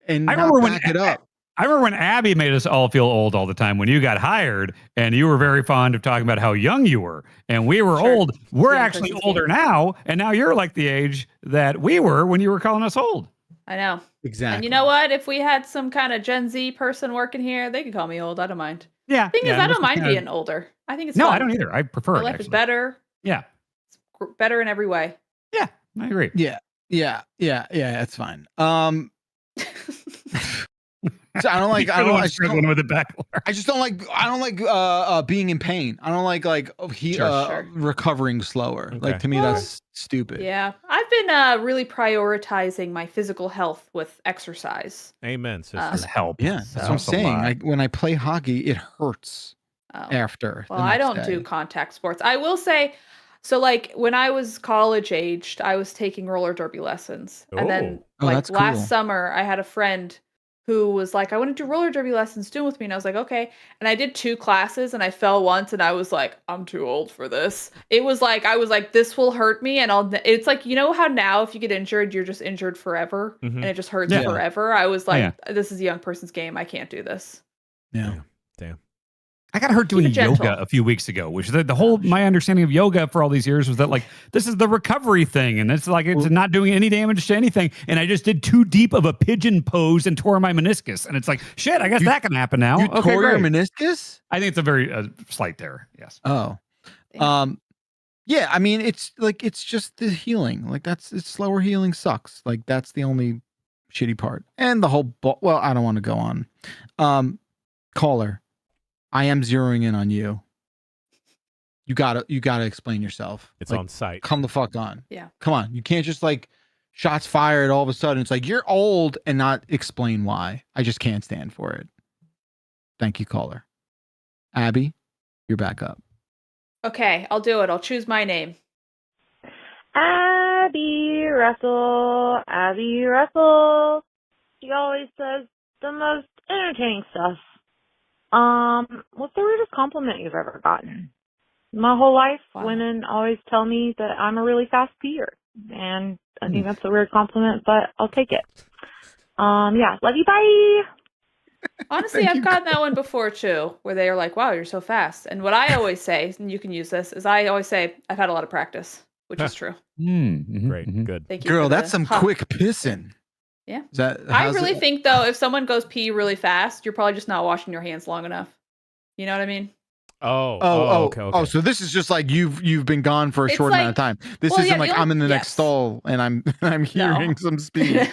and not back it up. I remember when Abby made us all feel old all the time when you got hired, and you were very fond of talking about how young you were, and we were old. We're actually older now, and now you're like the age that we were when you were calling us old. I know. Exactly. And you know what? If we had some kind of Gen Z person working here, they could call me old. I don't mind. Yeah. The thing is, I don't mind being older. I think it's fun. I don't either. I prefer My it. life is better. Yeah. It's better in every way. Yeah, I agree. Yeah. That's fine. So I don't like. I just don't like being in pain. I don't like recovering slower. Okay. Like to me, that's stupid. Yeah, I've been really prioritizing my physical health with exercise. Amen, sister. Does help. Yeah, that's what I'm saying. When I play hockey, it hurts after. Well, I don't do contact sports. I will say, so like when I was college aged, I was taking roller derby lessons, and then like last summer, I had a friend who was like, I want to do roller derby lessons, do it with me. And I was like, okay. And I did 2 classes and I fell once and I was like, I'm too old for this. It was like, I was like, this will hurt me. And it's like, you know how now if you get injured, you're just injured forever and it just hurts forever. I was like, this is a young person's game. I can't do this. Yeah. Damn. I got hurt doing yoga a few weeks ago, which the whole my understanding of yoga for all these years was that like this is the recovery thing, and it's like it's not doing any damage to anything. And I just did too deep of a pigeon pose and tore my meniscus, and it's like shit. I guess that can happen now. You tore your meniscus? I think it's a very slight tear. Yes. Oh, yeah. I mean, it's like it's just the healing. Like it's slower healing sucks. Like that's the only shitty part, and the whole. Well, I don't want to go on. Caller. I am zeroing in on you. You gotta explain yourself. It's like, on site. Come the fuck on. Yeah. Come on. You can't just like shots fired all of a sudden. It's like you're old and not explain why. I just can't stand for it. Thank you, caller. Abby, you're back up. Okay, I'll do it. I'll choose my name. Abby Russell. Abby Russell. She always says the most entertaining stuff. What's the weirdest compliment you've ever gotten? My whole life, women always tell me that I'm a really fast peer, and I think that's a weird compliment, but I'll take it. Yeah, love you, bye. Honestly, I've gotten that one before too, where they are like, "Wow, you're so fast." And what I always say, and you can use this, is I always say, "I've had a lot of practice," which is true. Great, good. Thank you. Girl, that's some quick pissing. Yeah. I really think though, if someone goes pee really fast, you're probably just not washing your hands long enough. You know what I mean? Okay. So this is just like you've been gone for a short amount of time. This isn't like I'm in the next stall and I'm hearing some speed.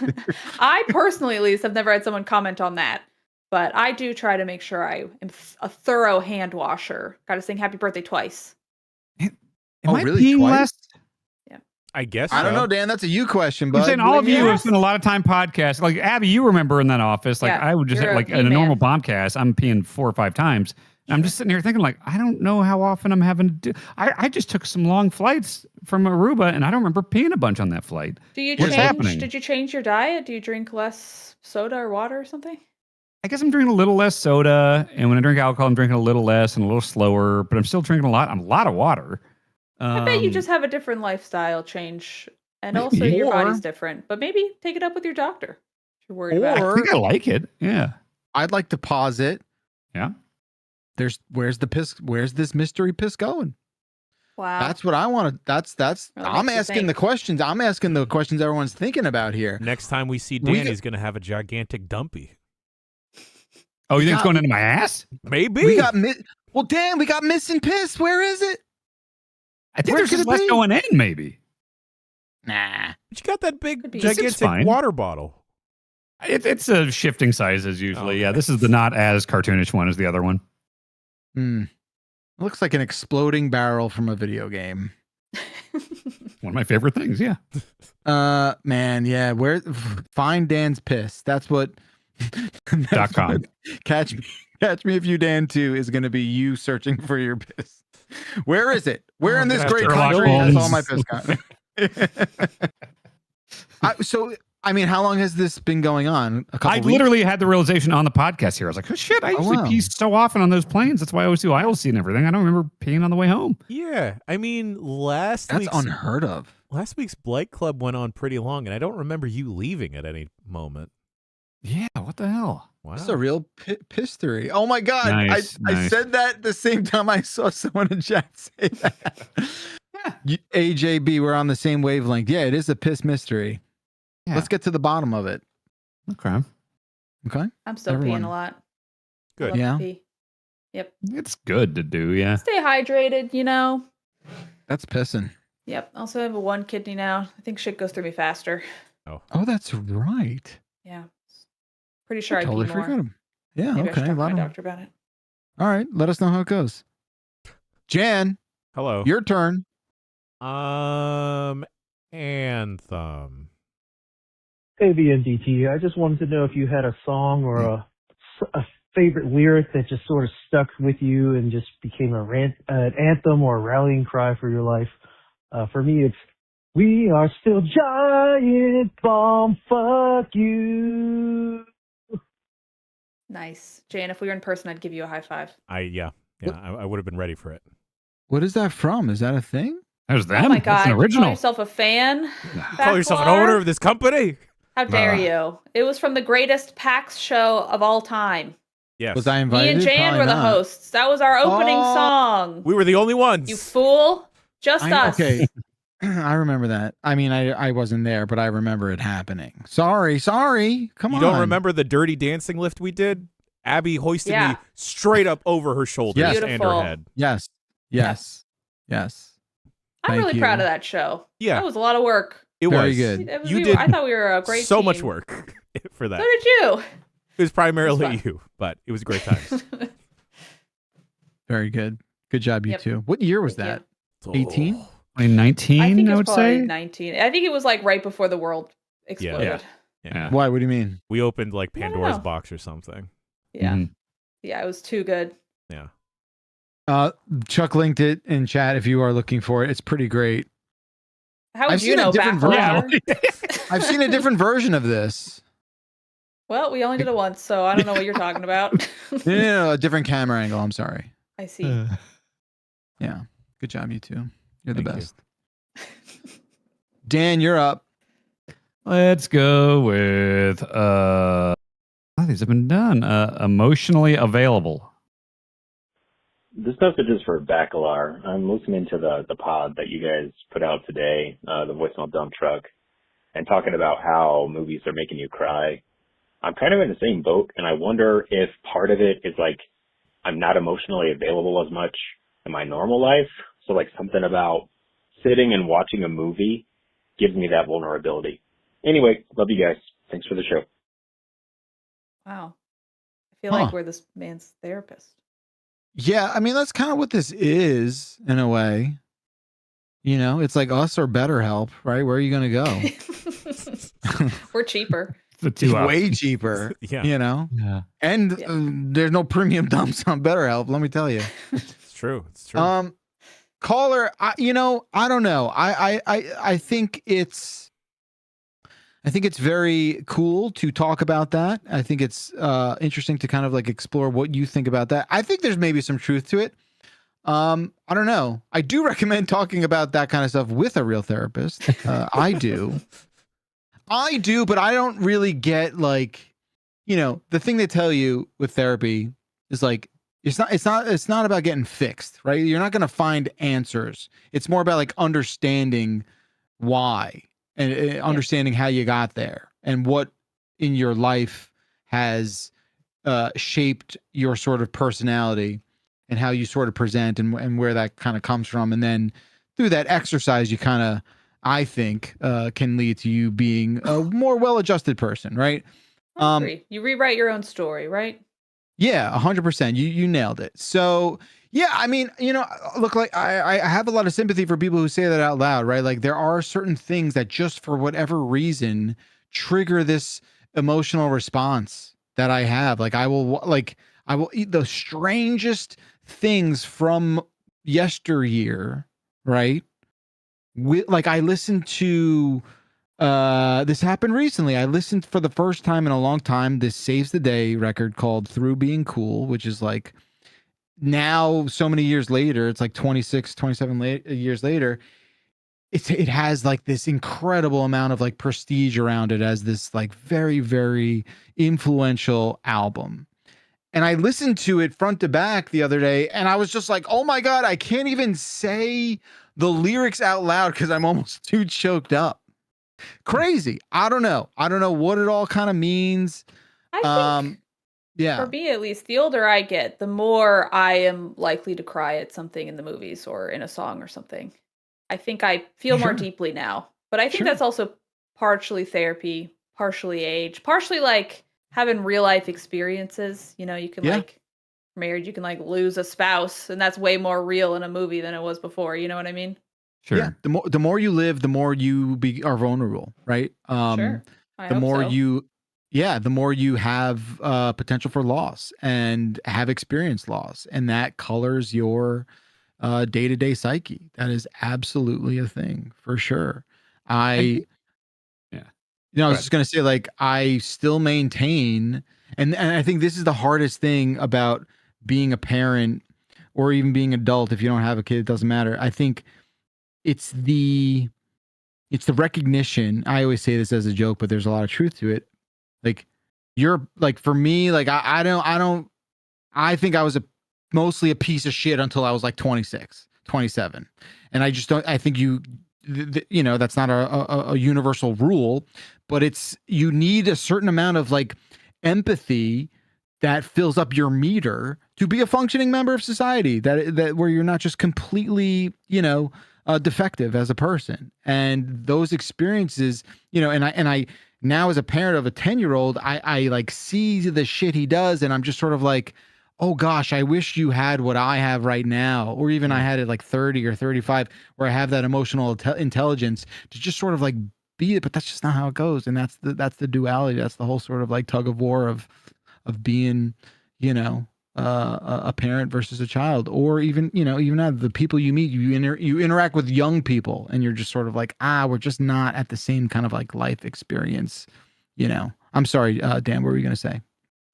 I personally, at least, have never had someone comment on that, but I do try to make sure I am a thorough hand washer. Got to sing "Happy Birthday" twice. Am I peeing less? I guess I don't know, Dan. That's a you question, but I'm saying all of you have spent a lot of time podcasting. Like Abby, you remember in that office, like I would just like in a normal bombcast, I'm peeing 4 or 5 times. And I'm just sitting here thinking, like, I don't know how often I'm having to do. I just took some long flights from Aruba, and I don't remember peeing a bunch on that flight. What's happening? Did you change your diet? Do you drink less soda or water or something? I guess I'm drinking a little less soda, and when I drink alcohol, I'm drinking a little less and a little slower. But I'm still drinking a lot of water. I bet you just have a different lifestyle change, and also your body's different. But maybe take it up with your doctor if you're worried about it. I think I like it. Yeah, I'd like to posit. Yeah. Where's this mystery piss going? Wow. That's what I want to. That's. I'm asking the questions. I'm asking the questions everyone's thinking about here. Next time we see Dan, he's going to have a gigantic dumpy. Oh, you think it's going into my ass? Maybe. We got well, Dan, we got missing piss. Where is it? I think there's just less going in, maybe. Nah. But you got that big, Seems gigantic fine. water bottle. It's a shifting sizes usually. Yeah, this is the not as cartoonish one as the other one. It looks like an exploding barrel from a video game. One of my favorite things, yeah. Man, yeah. Find Dan's piss. That's what. .com. Catch me if you Dan 2 is going to be you searching for your piss. Where is it? Where in this great country has all my piss gone? So, I mean, how long has this been going on? A couple I weeks? literally had the realization on the podcast here. I was like, oh shit, I usually pee so often on those planes. That's why I always do aisle seat and everything. I don't remember peeing on the way home. Yeah. I mean, That's unheard of. Last week's Blight Club went on pretty long, and I don't remember you leaving at any moment. Yeah, what the hell? Wow. This is a real piss theory. Oh my God. Nice. I said that the same time I saw someone in chat say that. AJB, we're on the same wavelength. Yeah, it is a piss mystery. Yeah. Let's get to the bottom of it. Okay. I'm still peeing a lot. Good. I love Yeah. to pee. Yep. It's good to do, yeah. Stay hydrated, you know. That's pissing. Yep. Also, I have a 1 kidney now. I think shit goes through me faster. Oh, that's right. Yeah. Pretty sure I totally pee more. forgot him. Yeah, Maybe I should okay. talk to my doctor about it. All right, let us know how it goes. Jan, Hello. your turn. Anthem. Hey, VNDT. I just wanted to know if you had a song or a favorite lyric that just sort of stuck with you and just became an anthem or a rallying cry for your life. For me, it's "We are still giant bomb, fuck you." Nice. Jan, if we were in person, I'd give you a high five. I would have been ready for it. What is that from? Is that a thing? That was them. Oh my God. That's an You original. call yourself a fan? Call yourself an Backlar? owner of this company? How dare you? It was from the greatest PAX show of all time. Yes. Was I Me invited? and Jan Probably were the not. hosts. That was our opening Oh. song. We were the only ones. You fool. Just us. Okay. I remember that. I mean, I wasn't there, but I remember it happening. Sorry. Come You on. don't remember the dirty dancing lift we did? Abby hoisted me straight up over her shoulders Yes. and her Beautiful. head. Yes. I'm Thank really you. proud of that show. Yeah. That was a lot of work. It Very was. good. It was You did I thought we were a great so team. much work for that. So did you. It was primarily It was fun. you, but it was great times. Very good. Good job, you Yep. two. What year was that? 18? 2019, I think it I was would probably say. 19. I think it was like right before the world exploded. Yeah. Why? What do you mean? We opened like I don't Pandora's know. box or something. Yeah. Mhm. Yeah, it was too good. Yeah. Chuck linked it in chat if you are looking for it. It's pretty great. How would I've you seen a know different Backlar? I've seen a different version of this. Well, we only did it once, so I don't know what you're talking about. No, a different camera angle. I'm sorry. I see. Yeah. Good job, you two. You're the Thank you. best. Dan, you're up. Let's go with these have been done. Emotionally available. This message is for Bacalar. I'm listening to the pod that you guys put out today, the voicemail dump truck, and talking about how movies are making you cry. I'm kind of in the same boat, and I wonder if part of it is like I'm not emotionally available as much in my normal life. So like something about sitting and watching a movie gives me that vulnerability. Anyway, love you guys. Thanks for the show. Wow. I feel like we're this man's therapist. Yeah, I mean that's kind of what this is in a way. You know, it's like us or BetterHelp, right? Where are you going to go? We're cheaper. It's way cheaper. Yeah. You know? Yeah. And there's no premium dumps on BetterHelp, let me tell you. It's true. It's true. Caller, I don't know. I think it's very cool to talk about that. I think it's interesting to kind of like explore what you think about that. I think there's maybe some truth to it. I don't know. I do recommend talking about that kind of stuff with a real therapist. I do, but I don't really get like, the thing they tell you with therapy is like, it's not about getting fixed, right? You're not going to find answers. It's more about like understanding why and understanding how you got there and what in your life has shaped your sort of personality and how you sort of present and where that kind of comes from. And then through that exercise, you kind of, I think, can lead to you being a more well-adjusted person, right? I agree. You rewrite your own story, right? Yeah, 100%. You nailed it. So yeah, I mean, look, like I have a lot of sympathy for people who say that out loud, right? Like there are certain things that just for whatever reason trigger this emotional response that I have. Like I will eat the strangest things from yesteryear, right? Like I listened to this happened recently. I listened for the first time in a long time this Saves the Day record called Through Being Cool, which is like now so many years later, it's like 26, 27 years later, it has like this incredible amount of like prestige around it as this like very, very influential album. And I listened to it front to back the other day, and I was just like, oh my God, I can't even say the lyrics out loud because I'm almost too choked up. Crazy. I don't know what it all kind of means. I think, yeah. For me, at least, the older I get, the more I am likely to cry at something in the movies or in a song or something. I think I feel more deeply now, but I think that's also partially therapy, partially age, partially like having real life experiences. You know, you can like married, you can like lose a spouse, and that's way more real in a movie than it was before. You know what I mean? Sure. Yeah. The more you live, the more you are vulnerable, right? Sure. The more the more you have potential for loss and have experienced loss, and that colors your day-to-day psyche. That is absolutely a thing for sure. I was just gonna say, like, I still maintain, and I think this is the hardest thing about being a parent or even being an adult. If you don't have a kid, it doesn't matter. I think it's the recognition. I always say this as a joke, but there's a lot of truth to it. Like, you're like, for me, like I think I was mostly a piece of shit until I was like 26, 27. And I just don't, I think that's not a universal rule, but you need a certain amount of like empathy that fills up your meter to be a functioning member of society, that where you're not just completely, defective as a person. And those experiences, and I now as a parent of a 10-year-old, I like see the shit he does, and I'm just sort of like, oh gosh, I wish you had what I have right now, or even I had it like 30 or 35, where I have that emotional intelligence to just sort of like be it. But that's just not how it goes, and that's the duality. That's the whole sort of like tug of war of being, a parent versus a child, or even the people you meet. You interact with young people, and you're just sort of like, we're just not at the same kind of like life experience. I'm sorry, Dan, what were you gonna say?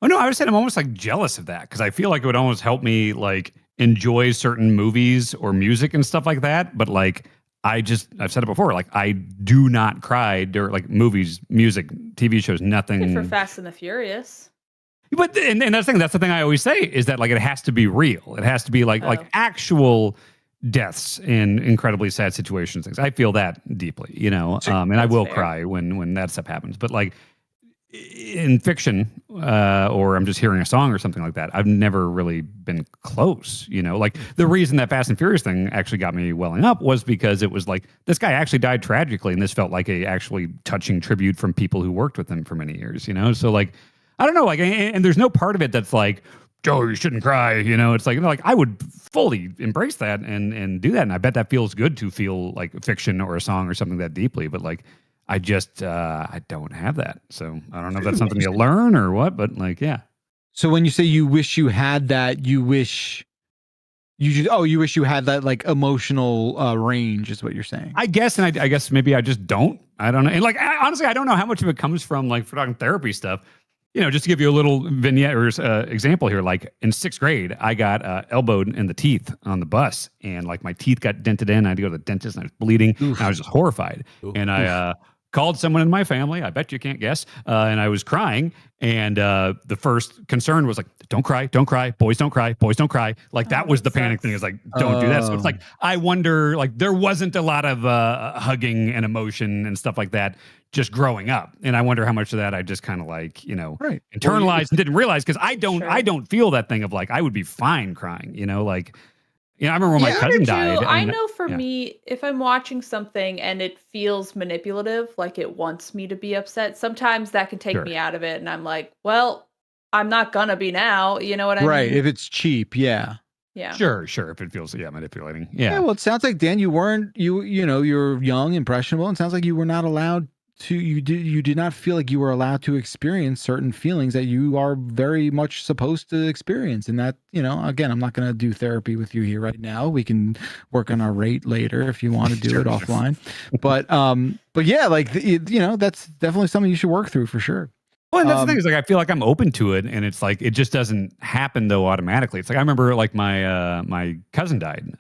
Oh no, I was saying I'm almost like jealous of that, because I feel like it would almost help me like enjoy certain movies or music and stuff like that. But like I've said it before, like I do not cry during like movies, music, TV shows, nothing. Good for Fast and the Furious. But and that's the thing I always say is that like it has to be real. It has to be like actual deaths in incredibly sad situations. Things I feel that deeply, and I will cry when that stuff happens. But like in fiction, or I'm just hearing a song or something like that, I've never really been close. Like the reason that Fast and Furious thing actually got me welling up was because it was like this guy actually died tragically, and this felt like a actually touching tribute from people who worked with him for many years. So like. I don't know, like, and there's no part of it that's like, Joe, you shouldn't cry. It's like I would fully embrace that and do that. And I bet that feels good to feel like fiction or a song or something that deeply. But like, I just, I don't have that. So I don't know if that's something you learn or what, but like, yeah. So when you say you wish you had that, you wish you had that like emotional range is what you're saying. I guess. And I guess maybe I just don't. I don't know. And like, honestly, I don't know how much of it comes from like, for talking therapy stuff. Just to give you a little vignette or example here, like in 6th grade, I got elbowed in the teeth on the bus, and like my teeth got dented in. I had to go to the dentist, and I was bleeding. And I was just horrified. And I called someone in my family. I bet you can't guess. And I was crying. And the first concern was like, don't cry, don't cry. Boys don't cry. Boys don't cry. Like that was the panic thing, is like, don't do that. So it's like, I wonder, like there wasn't a lot of hugging and emotion and stuff like that just growing up. And I wonder how much of that I just kind of like, you know, internalized and didn't realize, because I don't feel that thing of like, I would be fine crying, you know, like, you know, I remember when my cousin died. I know for me, if I'm watching something and it feels manipulative, like it wants me to be upset, sometimes that can take me out of it. And I'm like, well, I'm not gonna be now. You know what I mean? Right. If it's cheap. Yeah. Yeah. Sure. If it feels, manipulating. Yeah. Well, it sounds like, Dan, you're young, impressionable, and it sounds like you were not allowed to, you did not feel like you were allowed to experience certain feelings that you are very much supposed to experience. And that, you know, again, I'm not going to do therapy with you here right now. We can work on our rate later if you want to do it offline. But yeah, like, you know, that's definitely something you should work through for sure. Well, and that's the thing, is like, I feel like I'm open to it, and it's like, it just doesn't happen though automatically. It's like, I remember like my cousin died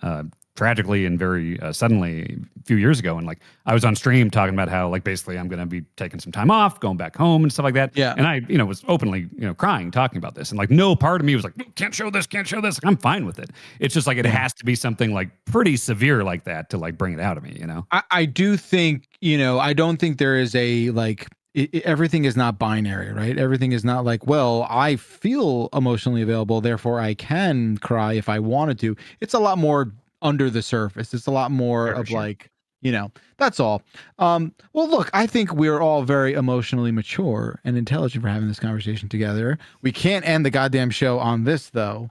tragically and very suddenly a few years ago. And like, I was on stream talking about how like, basically I'm going to be taking some time off, going back home and stuff like that. Yeah. And I, you know, was openly, you know, crying, talking about this. And like, no part of me was like, can't show this. Like, I'm fine with it. It's just like, it has to be something like pretty severe like that to like bring it out of me, you know? I do think, you know, I don't think there is a like, everything is not binary, right? Everything is not like, well, I feel emotionally available, therefore I can cry if I wanted to. It's a lot more under the surface. It's a lot more of like, you know, that's all. Well, look, I think we're all very emotionally mature and intelligent for having this conversation together. We can't end the goddamn show on this though.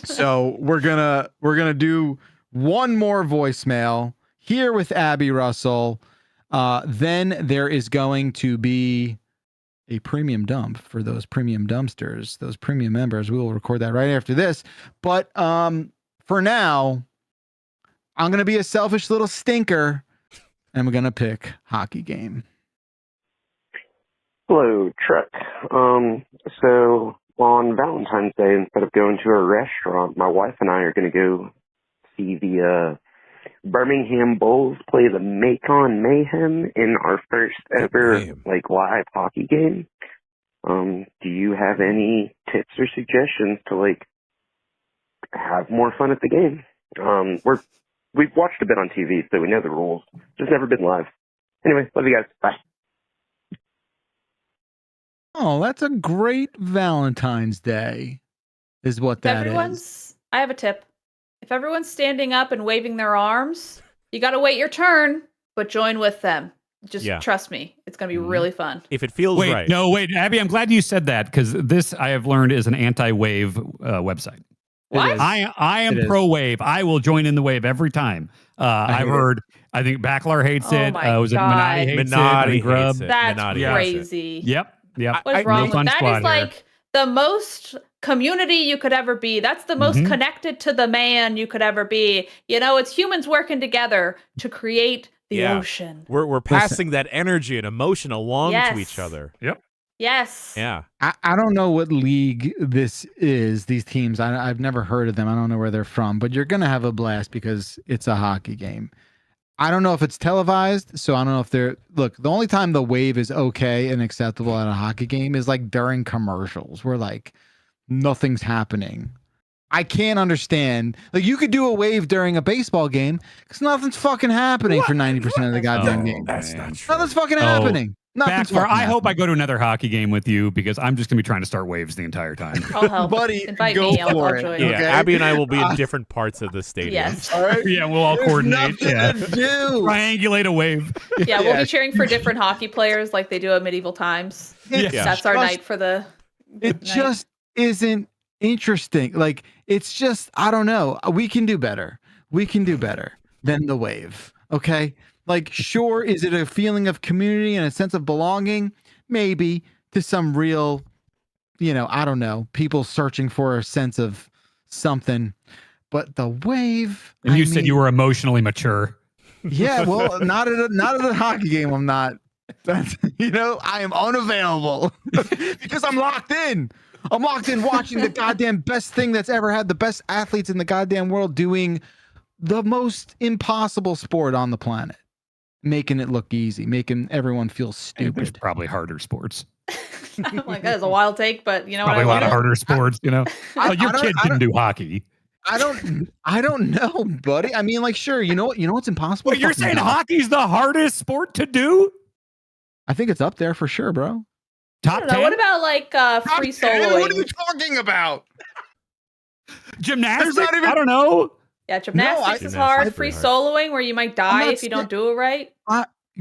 So we're gonna do one more voicemail here with Abby Russell. Then there is going to be a premium dump for those premium dumpsters, those premium members. We will record that right after this. But for now, I'm going to be a selfish little stinker, and we're going to pick hockey game. Hello, Truck. So on Valentine's Day, instead of going to a restaurant, my wife and I are going to go see the Birmingham Bulls play the Macon Mayhem in our first ever like live hockey game. Do you have any tips or suggestions to like have more fun at the game? We've watched a bit on TV, so we know the rules. Just never been live. Anyway, love you guys. Bye. Oh, that's a great Valentine's Day, is what that is. I have a tip. If everyone's standing up and waving their arms, you got to wait your turn, but join with them. Just trust me. It's going to be really fun. If it feels right. No, wait, Abby, I'm glad you said that, because this, I have learned, is an anti-wave website. What? I am pro-wave. I will join in the wave every time. I've heard, I think Backlar hates it. Was it Minotti hates it? That's crazy. Yep. What's wrong with that? Is like the most community you could ever be. That's the most connected to the man you could ever be. You know, it's humans working together to create the ocean. We're passing that energy and emotion along to each other. Yep. Yes. Yeah. I don't know what league this is, these teams. I've never heard of them. I don't know where they're from, but you're going to have a blast because it's a hockey game. I don't know if it's televised, so I don't know if they're... Look, the only time the wave is okay and acceptable at a hockey game is like during commercials where like nothing's happening. I can't understand. Like, you could do a wave during a baseball game because nothing's fucking happening for 90% of the goddamn game. That's not true. Nothing's fucking happening. Backlar, I hope I go to another hockey game with you because I'm just going to be trying to start waves the entire time. I'll help. Buddy, invite go me. I'll for it. join. Yeah, Okay. Abby and I will be in different parts of the stadium. Yes. All right. Yeah, we'll all coordinate. Nothing to do. Triangulate a wave. Yeah, we'll be cheering for different hockey players like they do at medieval times. That's our night for the It just isn't interesting. Like, it's just, I don't know. We can do better. We can do better than the wave. Okay. Like, sure, is it a feeling of community and a sense of belonging? Maybe, to some real, you know, I don't know, people searching for a sense of something. But the wave. And you said you were emotionally mature. Yeah, well, not at a hockey game. I'm not. That's, you know, I am unavailable because I'm locked in. I'm locked in watching the goddamn best thing that's ever had the best athletes in the goddamn world doing the most impossible sport on the planet. making it look easy, making everyone feel stupid. There's probably harder sports. I'm like, that is a wild take, but you know Probably what? a lot of harder sports, you know. Your kid didn't do hockey. I don't know, buddy. I mean, like, sure, you know what's impossible? Well, you're saying hockey's the hardest sport to do? I think it's up there for sure, bro. Top 10? What about like free soloing? What are you talking about? Gymnastics? I don't know. Yeah, gymnastics is hard. Free soloing, where you might die if you don't do it right.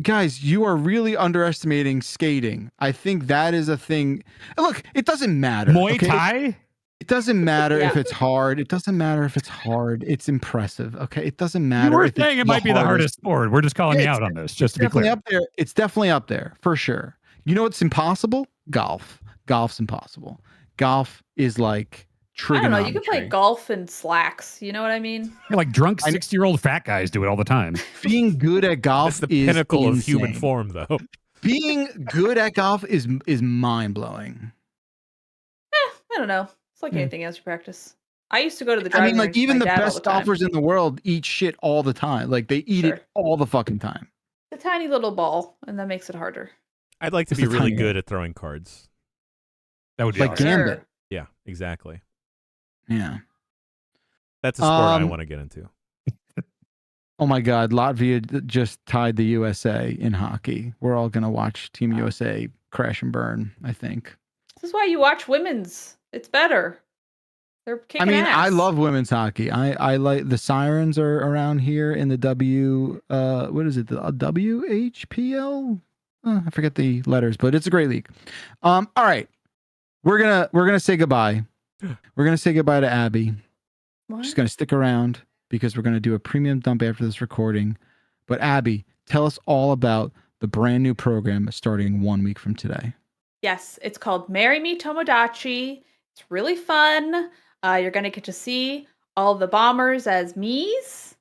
Guys, you are really underestimating skating. I think that is a thing. Look, it doesn't matter. Muay Thai? It doesn't matter if it's hard. It doesn't matter if it's hard. It's impressive. Okay. It doesn't matter. You were saying it might be the hardest sport. We're just calling you out on this, just to be clear. Up there. It's definitely up there for sure. You know what's impossible? Golf. Golf's impossible. Golf is like trigonometry. I don't know. You can play golf in slacks. You know what I mean? Yeah, like drunk 60-year-old fat guys do it all the time. Being good at golf That's the pinnacle of human form, though. Being good at golf is mind blowing. I don't know. It's like anything else you practice. I used to go to the driving like range even with the my dad all best the time. golfers in the world eat shit all the time. Like they eat it all the fucking time. It's a tiny little ball, and that makes it harder. I'd like to be really good at throwing cards. That would be like Gambit. Yeah, exactly. Yeah. That's a sport I want to get into. Oh my God, Latvia just tied the USA in hockey. We're all gonna watch Team USA crash and burn, I think. This is why you watch women's. It's better. They're kicking ass. I love women's hockey. I like the Sirens are around here in the what is it? The WHPL? I forget the letters, but it's a great league. All right. We're gonna say goodbye. We're gonna say goodbye to Abby. What? She's gonna stick around because we're gonna do a premium dump after this recording. But Abby, tell us all about the brand new program starting 1 week from today. Yes, it's called Marry Me Tomodachi. It's really fun. You're going to get to see all the bombers as me's,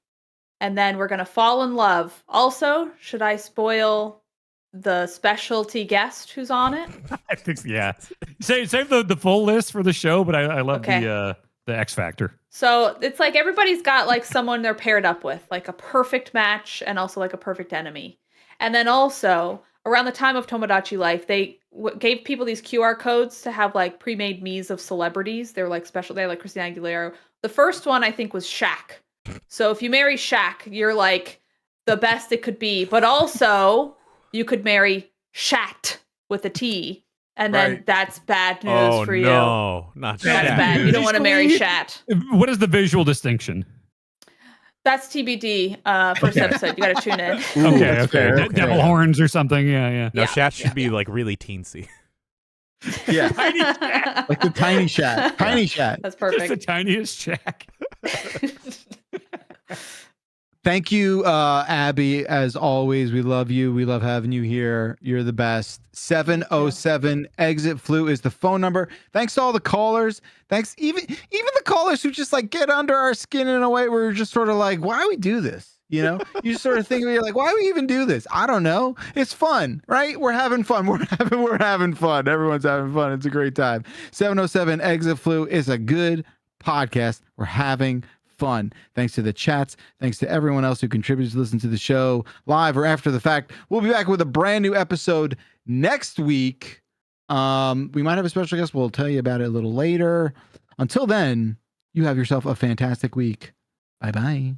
and then we're going to fall in love. Also, should I spoil the specialty guest who's on it? I think, yeah. Save the full list for the show, but I love the X Factor. So it's like everybody's got like someone they're paired up with, like a perfect match and also like a perfect enemy. And then also around the time of Tomodachi Life, they gave people these QR codes to have like pre-made me's of celebrities. They were like special. They had like Christina Aguilera. The first one I think was Shaq. So if you marry Shaq, you're like the best it could be. But also you could marry Shat with a T. And then that's bad news for you. No, not Shat. That's bad. You don't want to marry Shat. What is the visual distinction? That's TBD. First episode. You got to tune in. Okay. Devil horns or something. Yeah. No, Shat should be like really teensy. Yeah. Like the tiny Shat. Tiny Shat. That's perfect. Just the tiniest Shaq. Thank you, Abby. As always, we love you. We love having you here. You're the best. 707 exit flu is the phone number. Thanks to all the callers. Thanks even the callers who just like get under our skin in a way where we're just sort of like, why do we do this? You know, you sort of think you're like, why do we even do this? I don't know. It's fun, right? We're having fun. We're having fun. Everyone's having fun. It's a great time. 707 exit flu is a good podcast. We're having fun. Thanks to the chats. Thanks to everyone else who contributes to listen to the show live or after the fact. We'll be back with a brand new episode next week. We might have a special guest. We'll tell you about it a little later. Until then, you have yourself a fantastic week. Bye-bye.